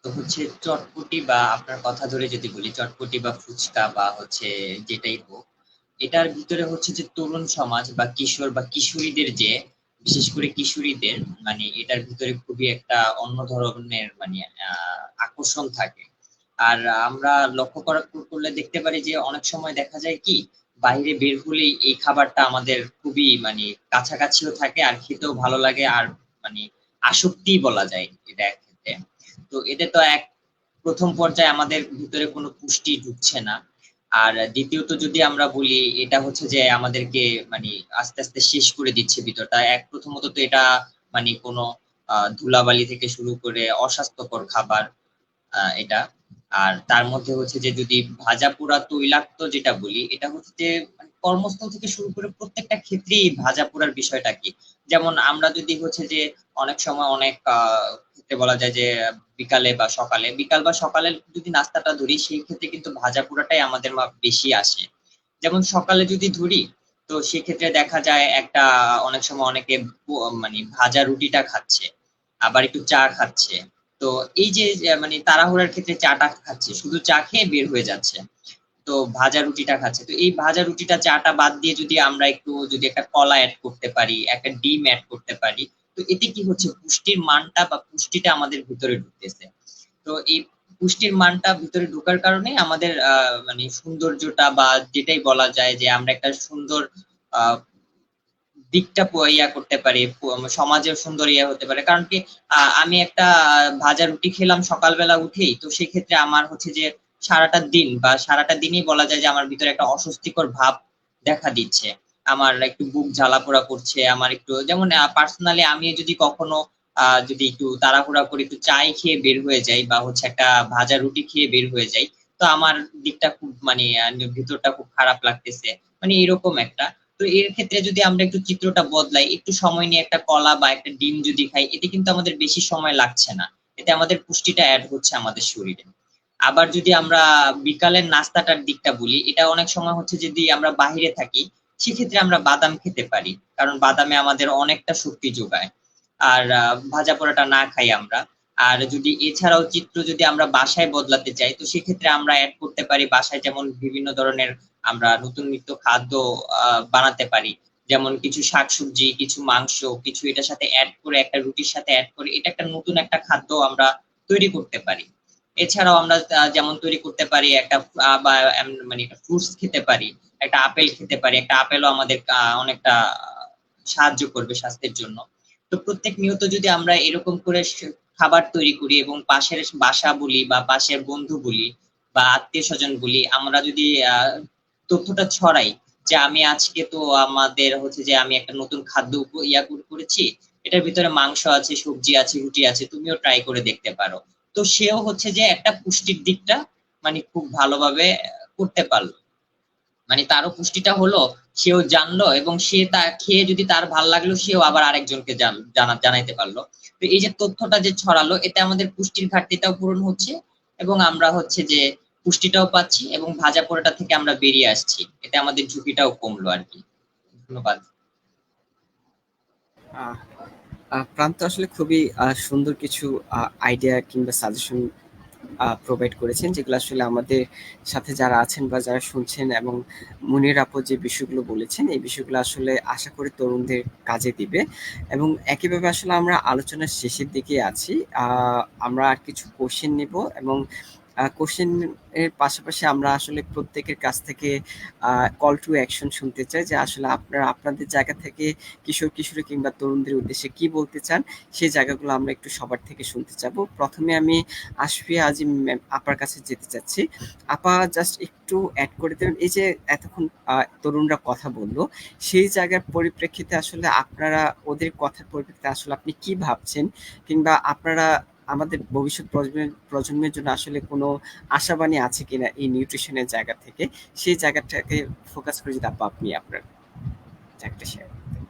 তো হচ্ছে চটপটি বা আপনার কথা ধরে যদি বলি চটপটি বা ফুচকা বা হচ্ছে যেটাই হোক, এটার ভিতরে হচ্ছে যে তরুণ সমাজ বা কিশোর বা কিশোরীদের যে বিশেষ করে কিশোরীদের মানে এটার ভিতরে খুবই একটা অন্য ধরনের মানে আকর্ষণ থাকে। আর আমরা লক্ষ্য করলে দেখতে পারি যে অনেক সময় দেখা যায় কি বাইরে বের হলেই এই খাবারটা আমাদের খুবই মানে কাছাকাছিও থাকে আর খেতেও ভালো লাগে আর মানে আসক্তি বলা যায় এটা এক ক্ষেত্রে। তো এতে তো এক প্রথম পর্যায়ে আমাদের ভিতরে কোনো পুষ্টি ঢুকছে না। আর দ্বিতীয়ত যদি আমরা বলি এটা হচ্ছে যে আমাদেরকে মানে আস্তে আস্তে শেষ করে দিচ্ছে ভিতরটা। প্রথমত তো এটা মানে কোনো ধুলাবালি থেকে শুরু করে অস্বাস্থ্যকর খাবার এটা। আর তার মধ্যে হচ্ছে যে যদি ভাজা পোড়া তৈলাক্ত যেটা বলি এটা হচ্ছে যে মানে কর্মস্থল থেকে শুরু করে প্রত্যেকটা ক্ষেত্রেই ভাজা পোড়ার বিষয়টা কি। যেমন আমরা যদি হচ্ছে যে অনেক সময় অনেক ক্ষেত্রে বলা যায় যে বিকাল বা সকালে যদি নাস্তাটা ধরি সেই ক্ষেত্রে কিন্তু ভাজা পোড়াটাই আমাদের বেশি আসে। যেমন সকালে যদি ধরি তো সেক্ষেত্রে দেখা যায় একটা অনেক সময় অনেকে মানে ভাজা রুটিটা খাচ্ছে, আবার একটু চা খাচ্ছে। তো এই যে মানে তাড়াহুড়ার ক্ষেত্রে চাটা খাচ্ছে, শুধু চা খেয়ে বের হয়ে যাচ্ছে, তো ভাজা রুটিটা খাচ্ছে। তো এই ভাজা রুটিটা চাটা বাদ দিয়ে যদি আমরা একটু যদি একটা কলা অ্যাড করতে পারি, একটা ডিম অ্যাড করতে পারি, তো এতে কি হচ্ছে পুষ্টির মানটা বা পুষ্টিটা আমাদের ভিতরে ঢুকতেছে। তো এই পুষ্টির মানটা ভিতরে ঢোকার কারণে আমাদের মানে সৌন্দর্যটা বা যেটাই বলা যায় যে আমরা একটা সুন্দর আহ দিকটা ইয়া করতে পারি, সমাজের সুন্দর ইয়া হতে পারে। কারণ কি আমি একটা ভাজা রুটি খেলাম সকালবেলা উঠেই, তো সেক্ষেত্রে আমার হচ্ছে যে সারাটা দিন বা সারাটা দিনই বলা যায় যে আমার ভিতরে একটা অস্বস্তিকর ভাব দেখা দিচ্ছে। আমার একটু বুক জ্বালাপোড়া করছে, আমার একটু যেমন পার্সোনালি আমি যদি কখনো যদি একটু তাড়াহুড়া করে একটু চাই খেয়ে বের হয়ে যাই বা হচ্ছে একটা ভাজা রুটি খেয়ে বের হয়ে যাই, তো আমার দিকটা খুব মানে ভিতরটা খুব খারাপ লাগতেছে, মানে এরকম একটা। তো এর ক্ষেত্রে যদি আমরা একটু চিত্রটা বদলাই, একটু সময় নিয়ে একটা কলা বা একটা ডিম যদি খাই, এতে কিন্তু আমাদের বেশি সময় লাগছে না। এতে আমাদের পুষ্টিটা অ্যাড হচ্ছে আমাদের শরীরে। আবার যদি আমরা বিকালের নাস্তাটার দিকটা বলি, এটা অনেক সময় হচ্ছে যদি আমরা বাহিরে থাকি সেক্ষেত্রে আমরা বাদাম খেতে পারি, কারণ বাদামে আমাদের অনেকটা শক্তি যোগায়। আর ভাজা পোড়াটা না খাই আমরা। আর যদি এছাড়াও চিত্র যদি আমরা বাসায় বদলাতে চাই, তো সেক্ষেত্রে আমরা অ্যাড করতে পারি বাসায় যেমন বিভিন্ন ধরনের আমরা নতুন নিত্য খাদ্য বানাতে পারি, যেমন কিছু শাকসবজি, কিছু মাংস, কিছু এটার সাথে অ্যাড করে একটা রুটির সাথে অ্যাড করে এটা একটা নতুন একটা খাদ্য আমরা তৈরি করতে পারি। এছাড়াও আমরা যেমন তৈরি করতে পারি একটা বা মানে একটা ফ্রুটস খেতে পারি, একটা আপেল খেতে পারি, একটা আপেলও আমাদের অনেকটা সাহায্য করবে স্বাস্থ্যের জন্য। তো প্রত্যেক নিয়ত যদি আমরা এরকম করে খাবার তৈরি করি এবং পাশের বাসা বলি বা পাশের বন্ধু বলি বা আত্মীয় স্বজন বলি, আমরা যদি তথ্যটা ছড়াই যে আমি আজকে তো আমাদের হচ্ছে যে আমি একটা নতুন খাদ্য করেছি, এটার ভিতরে মাংস আছে, সবজি আছে, রুটি আছে, তুমিও ট্রাই করে দেখতে পারো। তো সেও হচ্ছে যে একটা পুষ্টির দিকটা মানে খুব ভালোভাবে করতে পারলো, মানে তারও পুষ্টিটা হলো, সেও জানলো এবং সে তা খেয়ে যদি তার ভালো লাগলো সেও আবার আরেকজনকে জানাইতে পারলো। তো এই যে তথ্যটা যে ছড়ালো এতে আমাদের পুষ্টির ঘাটতিটাও পূরণ হচ্ছে এবং আমরা হচ্ছে যে পুষ্টিটাও পাচ্ছি এবং ভাজা পোড়াটা থেকে আমরা বেরিয়ে আসছি, এতে আমাদের ঝুঁকিটাও কমলো আর কি। ধন্যবাদ। আহ, প্রান্ত আসলে খুবই সুন্দর কিছু আইডিয়া কিংবা সাজেশন প্রোভাইড করেছেন, যেগুলো আসলে আমাদের সাথে যারা আছেন বা যারা শুনছেন, এবং মুনির আপু যে বিষয়গুলো বলেছেন এই বিষয়গুলো আসলে আশা করি তরুণদের কাজে দিবে। এবং একইভাবে আসলে আমরা আলোচনার শেষের দিকে আছি। আমরা আর কিছু কোশ্চেন নিব এবং কোশ্চেন এর পাশাপাশি আমরা আসলে প্রত্যেকের কাছ থেকে কল টু অ্যাকশন শুনতে চাই, যে আসলে আপনারা আপনাদের জায়গা থেকে কিশোর কিশোরী কিংবা তরুণদের উদ্দেশ্যে কি বলতে চান, সেই জায়গাগুলো আমরা একটু সবার থেকে শুনতে চাবো। প্রথমে আমি আশফিয়া আজিম ম্যাম আপার কাছে যেতে চাচ্ছি। আপা জাস্ট একটু অ্যাড করে দেবেন, এই যে এতক্ষণ তরুণরা কথা বললো সেই জায়গার পরিপ্রেক্ষিতে আসলে আপনারা ওদের কথার পরিপ্রেক্ষিতে আসলে আপনি কি ভাবছেন, কিংবা আপনারা আমাদের ভবিষ্যৎ প্রজন্মের জন্য আসলে কোনো আশাবাণী আছে কিনা এই নিউট্রিশনের জায়গা থেকে, সেই জায়গাটাকে ফোকাস করে যদি আপনি আপনার জায়গাটা শেয়ার করতেন।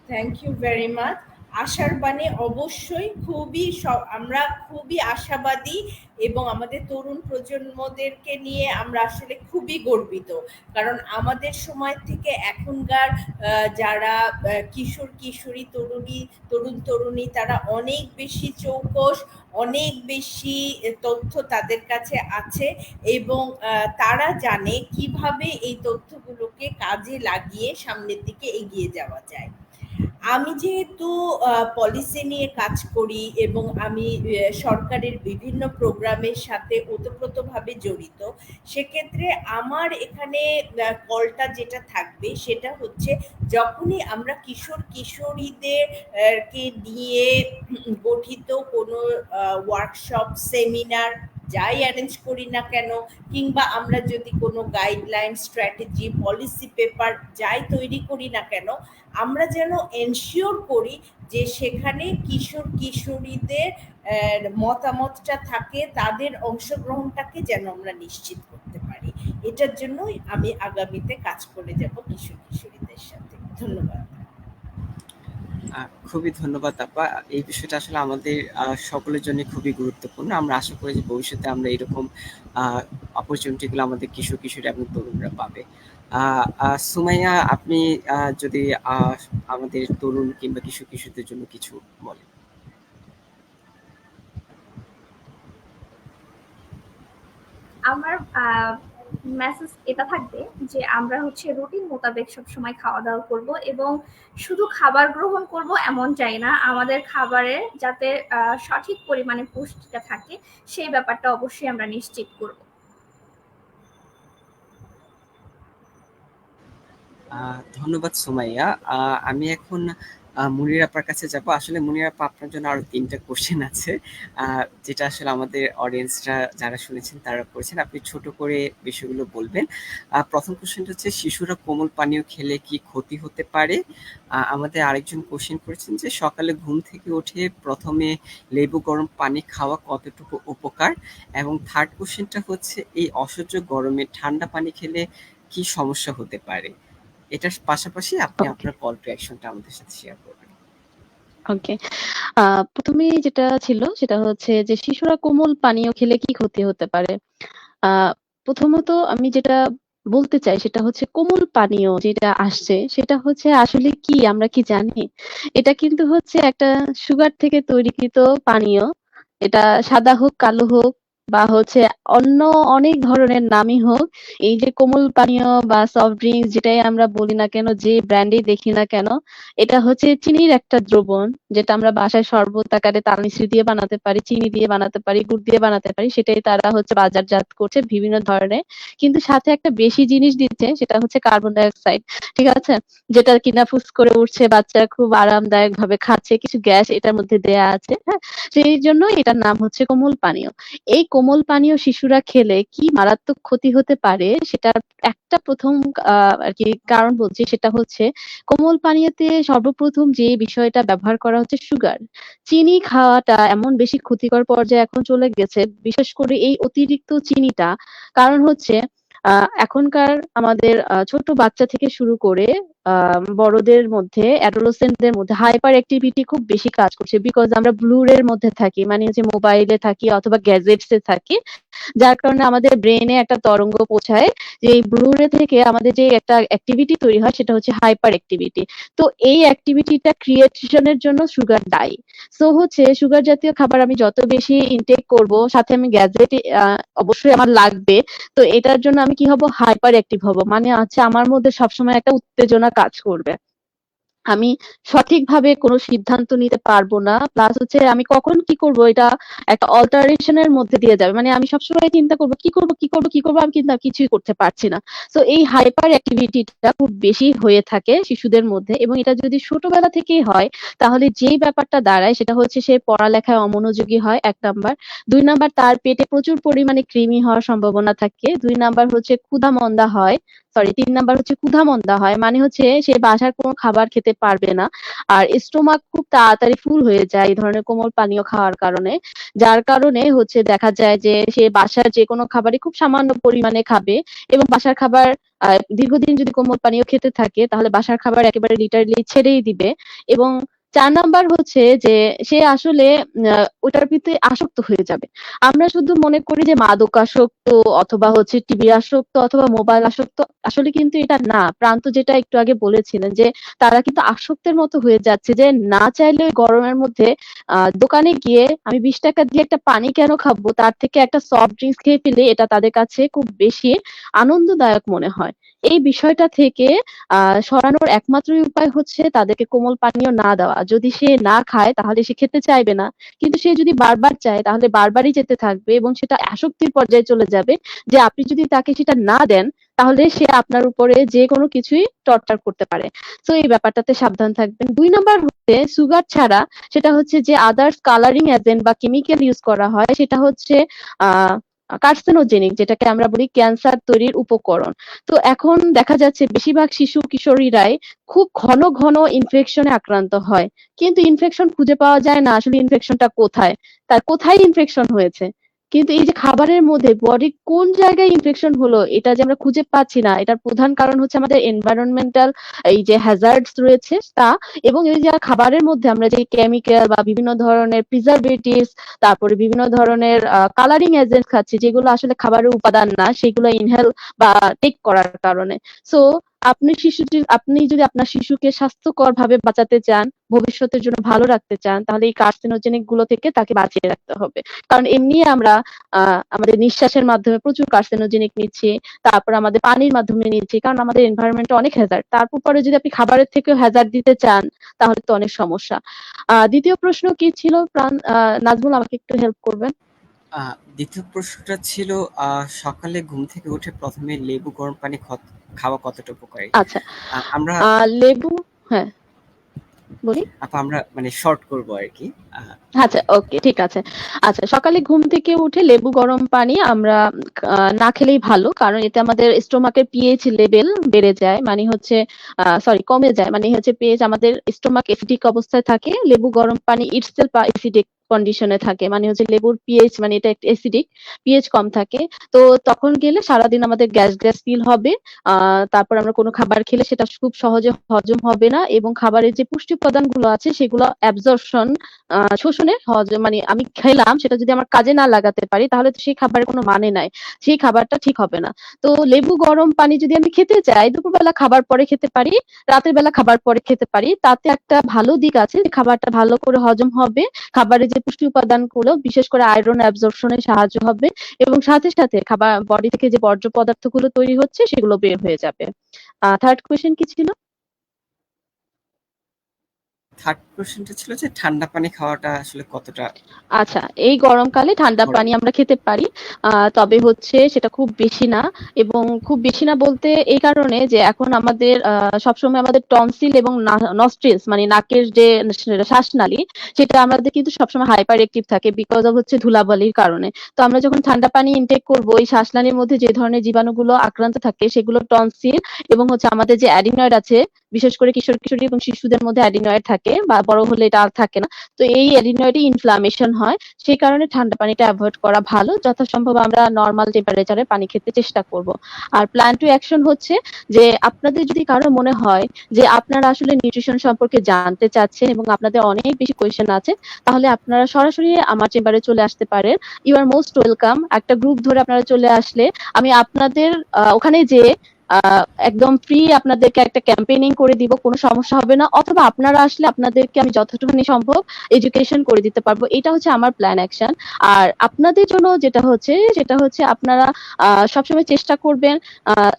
Thank you very much. আশার বাণী অবশ্যই আমরা খুবই আশাবাদী এবং আমাদের তরুণ প্রজন্মদেরকে নিয়ে আমরা আসলে খুবই গর্বিত, কারণ আমাদের সময় থেকে এখনকার যারা কিশোর কিশোরী তরুণ তরুণী তারা অনেক বেশি চৌকস, অনেক বেশি তথ্য তাদের কাছে আছে এবং তারা জানে কিভাবে এই তথ্যগুলোকে কাজে লাগিয়ে সামনের দিকে এগিয়ে যাওয়া যায়। আমি যেহেতু পলিসি নিয়ে কাজ করি এবং আমি সরকারের বিভিন্ন প্রোগ্রামের সাথে ওতপ্রোতভাবে জড়িত, সেক্ষেত্রে আমার এখানে কলটা যেটা থাকবে সেটা হচ্ছে যখনই আমরা কিশোর কিশোরীদের কে নিয়ে গঠিত কোনো ওয়ার্কশপ, সেমিনার যাই অ্যারেঞ্জ করি না কেন, কিংবা আমরা যদি কোনো গাইডলাইন, স্ট্র্যাটেজি, পলিসি পেপার যাই তৈরি করি না কেন, আমরা যেন এনশিওর করি যে সেখানে কিশোর কিশোরীদের মতামতটা থাকে, তাদের অংশগ্রহণটাকে যেন আমরা নিশ্চিত করতে পারি। এটার জন্যই আমি আগামীতে কাজ করে যাব কিশোর কিশোরীদের সাথে। ধন্যবাদ। খুবই ধন্যবাদ আপা। এই বিষয়টা আসলে আমাদের সকলের জন্য খুবই গুরুত্বপূর্ণ। আমরা আশা করি যে ভবিষ্যতে আমরা এরকম অপরচুনিটি গুলো আমাদের কিশোর কিশোরী এবং তরুণরা পাবে। সুমাইয়া, আপনি যদি আমাদের তরুণ কিংবা কিশোর কিশোরীদের জন্য কিছু বলেন। আমার মেসেজ এটা থাকবে যে আমরা হচ্ছে রুটিন মোতাবেক সবসময় খাওয়া দাওয়া করব এবং শুধু খাবার গ্রহণ করব এমন চাই না, আমাদের খাবারে যাতে সঠিক পরিমাণে পুষ্টিটা থাকে সেই ব্যাপারটা অবশ্যই আমরা নিশ্চিত করব। ধন্যবাদ সুমাইয়া। আমি এখন মুনির আপার কাছে যাব। আসলে মুনির আপা, আপনার জন্য আরো ৩ টা কোশ্চেন আছে, যেটা আসলে আমাদের অডিয়েন্সরা যারা শুনেছেন তারা করেছেন। আপনি ছোট করে বিষয়গুলো বলবেন। প্রথম কোশ্চেনটা হচ্ছে, শিশুরা কোমল পানীয় খেলে কি ক্ষতি হতে পারে? আমাদের আরেকজন কোশ্চেন করেছেন যে সকালে ঘুম থেকে উঠে প্রথমে লেবু গরম পানি খাওয়া কতটুকু উপকার? এবং থার্ড কোশ্চেনটা হচ্ছে, এই অসহ্য গরমে ঠান্ডা পানি খেলে কি সমস্যা হতে পারে? এটার পাশাপাশি আপনি ওকে আপনার কল টু অ্যাকশনটা আমাদের সাথে শেয়ার করবেন। ওকে প্রথমেই যেটা ছিল সেটা হচ্ছে যে শিশুরা কোমল পানীয় খেলে কি ক্ষতি হতে পারে। আহ প্রথমত আমি যেটা বলতে চাই সেটা হচ্ছে কোমল পানীয় যেটা আসছে সেটা হচ্ছে আসলে কি আমরা কি জানি? এটা কিন্তু হচ্ছে একটা সুগার থেকে তৈরিকৃত পানীয়। এটা সাদা হোক, কালো হোক বা হচ্ছে অন্য অনেক ধরনের নামই হোক, এই যে কোমল পানীয় বা সফট ড্রিংকস যেটাই আমরা বলি না কেন, যে ব্র্যান্ডেই দেখি না কেন, এটা হচ্ছে চিনির একটা দ্রবণ যেটা আমরা বাসায় শরবত আকারে তাল মিশ্রি দিয়ে বানাতে পারি, চিনি দিয়ে বানাতে পারি, গুড় দিয়ে বানাতে পারি। সেটাই তারা হচ্ছে বাজারজাত করছে বিভিন্ন ধরনের। কিন্তু সাথে একটা বেশি জিনিস দিচ্ছে সেটা হচ্ছে কার্বন ডাই অক্সাইড। ঠিক আছে? যেটা কিনা ফুস করে উঠছে, বাচ্চারা খুব আরামদায়ক ভাবে খাচ্ছে। কিছু গ্যাস এটার মধ্যে দেয়া আছে। হ্যাঁ? সেই জন্য এটার নাম হচ্ছে কোমল পানীয়। এই কোমল পানীয় শিশুরা খেলে কি মারাত্মক ক্ষতি হতে পারে সেটার একটা প্রথম আরকি কারণ বলছি, সেটা হচ্ছে কোমল পানীয়তে সর্বপ্রথম যে বিষয়টা ব্যবহার করা হচ্ছে সুগার। চিনি খাওয়াটা এমন বেশি ক্ষতিকর পর্যায়ে এখন চলে গেছে, বিশেষ করে এই অতিরিক্ত চিনিটা। কারণ হচ্ছে এখনকার আমাদের ছোট বাচ্চা থেকে শুরু করে বড়দের মধ্যে, অ্যাডোলেসেন্টদের মধ্যে হাইপার অ্যাক্টিভিটি খুব বেশি কাজ করছে। বিকজ আমরা ব্লুর এর মধ্যে থাকি, মানে হচ্ছে মোবাইলে থাকি অথবা গ্যাজেটস এ থাকি। যার কারণে আমাদের ব্রেইনে একটা তরঙ্গ পৌঁছায় যে এই ব্লুরে থেকে আমাদের যে একটা অ্যাক্টিভিটি তৈরি হয় সেটা হচ্ছে হাইপার অ্যাক্টিভিটি। তো এই অ্যাক্টিভিটিটা ক্রিয়েশনের জন্য সুগার দায়ী। সো হচ্ছে সুগার জাতীয় খাবার আমি যত বেশি ইনটেক করব, সাথে আমি গ্যাজেট অবশ্যই আমার লাগবে। তো এটার জন্য আমি কি হব? হাইপার অ্যাক্টিভ হব। মানে হচ্ছে আমার মধ্যে সবসময় একটা উত্তেজনা কাজ করবে। আমি সঠিকভাবে কোনো সিদ্ধান্ত নিতে পারবো না। প্লাস হচ্ছে আমি কখন কি করব এটা একটা অল্টারেশন এর মধ্যে দিয়ে যাবে। মানে আমি সবসময় চিন্তা করব কি করব, কি করব, কি করব, আমি কিন্তু আর কিছুই করতে পারছি না। সো এই হাইপার অ্যাক্টিভিটিটা খুব বেশি হয়ে থাকে শিশুদের মধ্যে, এবং এটা যদি ছোটবেলা থেকেই হয় তাহলে যেই ব্যাপারটা দাঁড়ায় সেটা হচ্ছে সে পড়ালেখায় অমনোযোগী হয়, ১ নাম্বার। ২ নাম্বার, তার পেটে প্রচুর পরিমাণে কৃমি হওয়ার সম্ভাবনা থাকে। ২ নাম্বার হচ্ছে ক্ষুধামন্দা হয়। সরি, ৩ নাম্বার হচ্ছে ক্ষুধামন্দা হয়। মানে হচ্ছে সে বাসার কোনো খাবার খেতে পারবে না। আর স্টোমাক খুব তাড়াতাড়ি ফুল হয়ে যায় এই ধরনের কোমল পানীয় খাওয়ার কারণে। যার কারণে হচ্ছে দেখা যায় যে সে বাসার যেকোনো খাবারই খুব সামান্য পরিমাণে খাবে, এবং বাসার খাবার দীর্ঘদিন যদি কোমল পানীয় খেতে থাকে তাহলে বাসার খাবার একেবারে লিটারালি ছেড়েই দিবে। এবং ৪ নাম্বার হচ্ছে যে সে আসলে ওটার প্রতি আসক্ত হয়ে যাবে। আমরা শুধু মনে করি যে মাদকাসক্ত অথবা হচ্ছে টিভি আসক্ত অথবা মোবাইল আসক্ত। আসলে কিন্তু এটা না। প্রান্ত যেটা একটু আগে বলেছিলেন যে তারা কিন্তু আসক্তের মতো হয়ে যাচ্ছে, যে না চাইলে ওই গরমের মধ্যে দোকানে গিয়ে আমি ৳২০ দিয়ে একটা পানি কেন খাবো? তার থেকে একটা সফট ড্রিংকস খেয়ে ফেলি, এটা তাদের কাছে খুব বেশি আনন্দদায়ক মনে হয়। এই বিষয়টা থেকে সরানোর একমাত্রই উপায় হচ্ছে তাদেরকে কোমল পানীয় না দেওয়া। যদি সে না খায় তাহলে সে খেতে চাইবে না। কিন্তু সে যদি বারবার চায় তাহলে বারবারই যেতে থাকবে, এবং সেটা আসক্তির পর্যায়ে চলে যাবে, যে আপনি যদি তাকে সেটা না দেন তাহলে সে আপনার উপরে যেকোনো কিছুই টর্চার করতে পারে। সো এই ব্যাপারটাতে সাবধান থাকবেন। ২ নাম্বার হচ্ছে সুগার ছাড়া সেটা হচ্ছে যে আদার্স কালারিং এজেন্ট বা কেমিক্যাল ইউজ করা হয় সেটা হচ্ছে আহ কার্সিনোজেনিক, যেটাকে আমরা বলি ক্যান্সার তৈরির উপকরণ। তো এখন দেখা যাচ্ছে বেশিরভাগ শিশু কিশোরীরাই খুব ঘন ঘন ইনফেকশনে আক্রান্ত হয়। কিন্তু ইনফেকশন খুঁজে পাওয়া যায় না আসলে ইনফেকশনটা কোথায়। তার কোথায় ইনফেকশন হয়েছে। কিন্তু এই যে খাবারের মধ্যে বডির কোন জায়গায় ইনফেকশন হলো এটা যে আমরা খুঁজে পাচ্ছি না, এটার প্রধান কারণ হচ্ছে আমাদের এনভায়রনমেন্টাল এই যে হ্যাজার্ডস রয়েছে তা, এবং এই যে খাবারের মধ্যে আমরা যে কেমিক্যাল বা বিভিন্ন ধরনের প্রিজারভেটিভস, তারপরে বিভিন্ন ধরনের কালারিং এজেন্টস খাচ্ছি যেগুলো আসলে খাবারের উপাদান না, সেগুলো ইনহেল বা টেক করার কারণে। সো আপনি যদি আপনার শিশুকে স্বাস্থ্যকর ভাবে বাঁচাতে চান, ভবিষ্যতের জন্য ভালো রাখতে চান, তাহলে এই কার্সিনোজেনিক গুলো থেকে তাকে বাঁচিয়ে রাখতে হবে। কারণ এমনি আমরা আমাদের নিঃশ্বাসের মাধ্যমে প্রচুর কার্সিনোজেনিক নিচ্ছি, তারপর আমাদের পানির মাধ্যমে নিচ্ছি, কারণ আমাদের এনভায়রনমেন্টে অনেক হ্যাজার্ড। তারপরে যদি আপনি খাবারের থেকেও হ্যাজার্ড দিতে চান তাহলে তো অনেক সমস্যা। দ্বিতীয় প্রশ্ন কি ছিল নাজমুল, আমাকে একটু হেল্প করবেন? দ্বিতীয় প্রশ্নটা ছিল সকালে ঘুম থেকে উঠে ১ম এ লেবু গরম পানি খাওয়া কতটা উপকারী? আচ্ছা, আমরা লেবু, হ্যাঁ বলি। আপা আমরা মানে শর্ট করব আরকি। আ আচ্ছা, ওকে, ঠিক আছে। আচ্ছা, সকালে ঘুম থেকে উঠে লেবু গরম পানি আমরা না খেলেই ভালো। কারণ এতে আমাদের স্টোমাকের পিএইচ লেভেল বেড়ে যায়। মানে হচ্ছে সরি, কমে যায়। মানে হচ্ছে পিএইচ আমাদের স্টোমাক এসিডিক অবস্থায় থাকে। লেবু গরম পানি ইটসেলফ অ্যাসিডিক কন্ডিশনে থাকে, মানে হচ্ছে লেবুর পিএইচ, মানে এটা একটা অ্যাসিডিক, পিএইচ কম থাকে। তো তখন গেলে সারাদিন আমাদের গ্যাস গ্যাস ফিল হবে। তারপর আমরা কোনো খাবার খেলে সেটা খুব সহজে হজম হবে না, এবং খাবারের যে পুষ্টি উপাদানগুলো আছে সেগুলো অ্যাবজর্পশন, শোষণে মানে আমি খেলাম সেটা যদি আমার কাজে না লাগাতে পারি তাহলে তো সেই খাবারের কোনো মানে নাই, সেই খাবারটা ঠিক হবে না। তো লেবু গরম পানি যদি আমি খেতে চাই, দুপুরবেলা খাবার পরে খেতে পারি, রাতের বেলা খাবার পরে খেতে পারি, তাতে একটা ভালো দিক আছে যে খাবারটা ভালো করে হজম হবে, খাবারের যে পুষ্টি উপাদানগুলো বিশেষ করে আয়রন অ্যাবজর্পশনে সাহায্য হবে, এবং সাথে সাথে খাবার বডি থেকে যে বর্জ্য পদার্থগুলো তৈরি হচ্ছে সেগুলো বের হয়ে যাবে। থার্ড কোয়েশ্চেন কি ছিল? থার্ড কোশ্চেনটা ছিল যে ঠান্ডা পানি খাওয়াটা আসলে কতটা আচ্ছা, এই গরমকালে ঠান্ডা গরম? পানি আমরা খেতে পারি, তবে হচ্ছে সেটা খুব বেশি না। এবং খুব বেশি না বলতে এই কারণে যে এখন আমাদের সবসময় আমাদের টনসিল এবং নস্ট্রিলস, মানে নাকের যে শ্বাসনালী, সেটা আমাদের কিন্তু সবসময় হাইপার অ্যাক্টিভ থাকে বিকজ অফ হচ্ছে ধুলাবালির কারণে। তো আমরা যখন ঠান্ডা পানি ইনটেক করবো, এই শ্বাসনালীর মধ্যে যে ধরনের জীবাণুগুলো আক্রান্ত থাকে সেগুলো টনসিল এবং হচ্ছে আমাদের যে অ্যাডিনয়েড আছে, বিশেষ করে কিশোর কিশোরী এবং শিশুদের মধ্যে অ্যাডিনয়েড থাকে, বা বড় হলে এটা আর থাকে না। তো এই অ্যাডিনয়েডে ইনফ্লামেশন হয়, সেই কারণে ঠান্ডা পানিটা অ্যাভয়েড করা ভালো। যথাসম্ভব আমরা নরমাল টেম্পারেচারে পানি খেতে চেষ্টা করব। আর প্ল্যান টু অ্যাকশন হচ্ছে যে আপনাদের যদি কারো মনে হয় যে আপনারা আসলে নিউট্রিশন সম্পর্কে জানতে চাচ্ছেন এবং আপনাদের অনেক বেশি কোয়েশ্চেন আছে, তাহলে আপনারা সরাসরি আমার চেম্বারে চলে আসতে পারেন। You are most welcome. একটা গ্রুপ ধরে আপনারা চলে আসলে আমি আপনাদের ওখানে যে একদম ফ্রি আপনাদেরকে একটা ক্যাম্পেইনিং করে দিব, কোনো সমস্যা হবে না। অথবা আপনারা আসলে আপনাদেরকে আমি যতটুকুনি সম্ভব এডুকেশন করে দিতে পারবো। এটা হচ্ছে আমার প্ল্যান অ্যাকশন। আর আপনাদের জন্য যেটা হচ্ছে সেটা হচ্ছে আপনারা সবসময় চেষ্টা করবেন,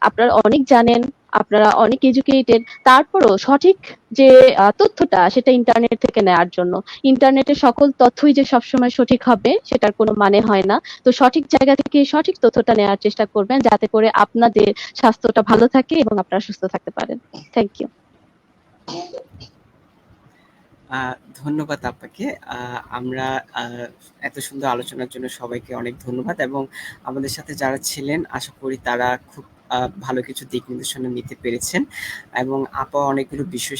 আপনারা অনেক জানেন, আপনারা অনেক এডুকেটেড, তারপরও সঠিক যে তথ্যটা সেটা ইন্টারনেট থেকে নেওয়ার জন্য। ইন্টারনেটের সকল তথ্যই যে সবসময় সঠিক হবে সেটার কোনো মানে হয় না। তো সঠিক জায়গা থেকে সঠিক তথ্যটা নেওয়ার চেষ্টা করবেন, যাতে করে আপনাদের স্বাস্থ্যটা ভালো থাকে এবং আপনারা সুস্থ থাকতে পারেন। Thank you. ধন্যবাদ আপনাকে। আমরা এত সুন্দর আলোচনার জন্য সবাইকে অনেক ধন্যবাদ, এবং আমাদের সাথে যারা ছিলেন আশা করি তারা খুব ভালো কিছু দিক নির্দেশনা নিতে পেরেছেন, এবং আপা অনেকগুলো বিষয়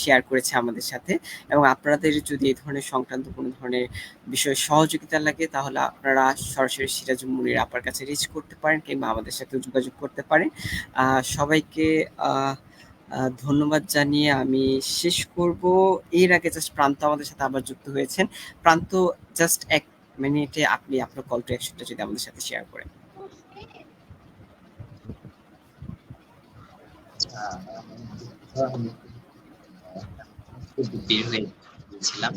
শেয়ার করেছে আমাদের সাথে। এবং আপনাদের যদি এই ধরনের সংক্রান্ত কোনো ধরনের বিষয়ে সহযোগিতা লাগে তাহলে আপনারা সরাসরি সিরাজুল মুনির আপার কাছে রিচ করতে পারেন, কিংবা আমাদের সাথে যোগাযোগ করতে পারেন। সবাইকে ধন্যবাদ জানিয়ে আমি শেষ করব। এর আগে জাস্ট প্রান্ত আমাদের সাথে আবার যুক্ত হয়েছেন। প্রান্ত, জাস্ট 1 মিনিটে আপনি আপনার কল টু অ্যাকশনটা যদি আমাদের সাথে শেয়ার করেন। বের হয়ে গেছিলাম।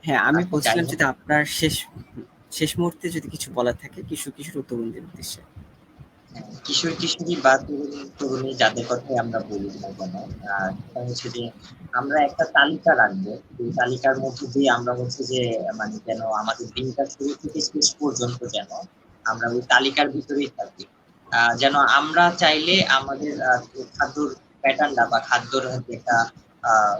হ্যাঁ, আমি যাই বলছিলাম হোক, যদি আপনার শেষ মুহূর্তে যদি কিছু বলার থাকে কিশোর তরুণদের উদ্দেশ্যে। কিশোর কিশোরী বা তরুণ তরুণী যাদের কথাই আমরা বলি না কেন, সেটা হচ্ছে যে আমরা একটা তালিকা রাখবো। এই তালিকার মধ্যে দিয়ে আমরা হচ্ছে যে মানে যেন আমাদের দিনটা শুরু থেকে শেষ পর্যন্ত যেন আমরা ওই তালিকার ভিতরেই থাকি। যেন আমরা চাইলে আমাদের খাদ্যর প্যাটার্নটা বা খাদ্যর হচ্ছে একটা আহ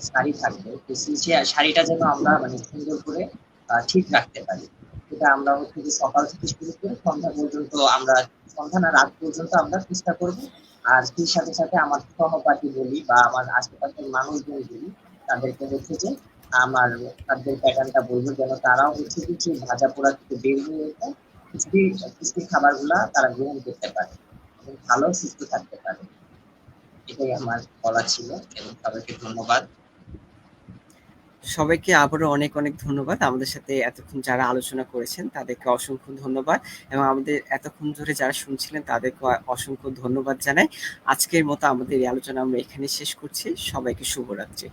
শাড়ি থাকবে, তো সেই শাড়িটা যেন আমরা মানে সুন্দর করে ঠিক রাখতে পারি। সেটা আমরা হচ্ছে যে সকাল থেকে শুরু করে সন্ধ্যা পর্যন্ত, আমরা সন্ধ্যা না রাত পর্যন্ত আমরা চেষ্টা করব। আর সেই সাথে সাথে আমার সহপাঠী বলি বা আমার আশেপাশের মানুষজন বলি, তাদেরকে হচ্ছে যে আমার খাদ্যের প্যাটার্নটা বলবো, যেন তারাও হচ্ছে যে সেই ভাজা পোড়া থেকে বের হয়ে এসে পুষ্টি খাবারগুলা তারা গ্রহণ করতে পারে এবং ভালো সুস্থ থাকতে পারে। এটাই আমার বলা ছিল, এবং সবাইকে ধন্যবাদ। সবাইকে আবারও অনেক অনেক ধন্যবাদ। আমাদের সাথে এতক্ষণ যারা আলোচনা করেছেন তাদেরকে অসংখ্য ধন্যবাদ, এবং আমাদের এতক্ষণ ধরে যারা শুনছিলেন তাদেরকে অসংখ্য ধন্যবাদ জানাই। আজকের মতো আমাদের এই আলোচনা আমরা এখানে শেষ করছি। সবাইকে শুভরাত্রি।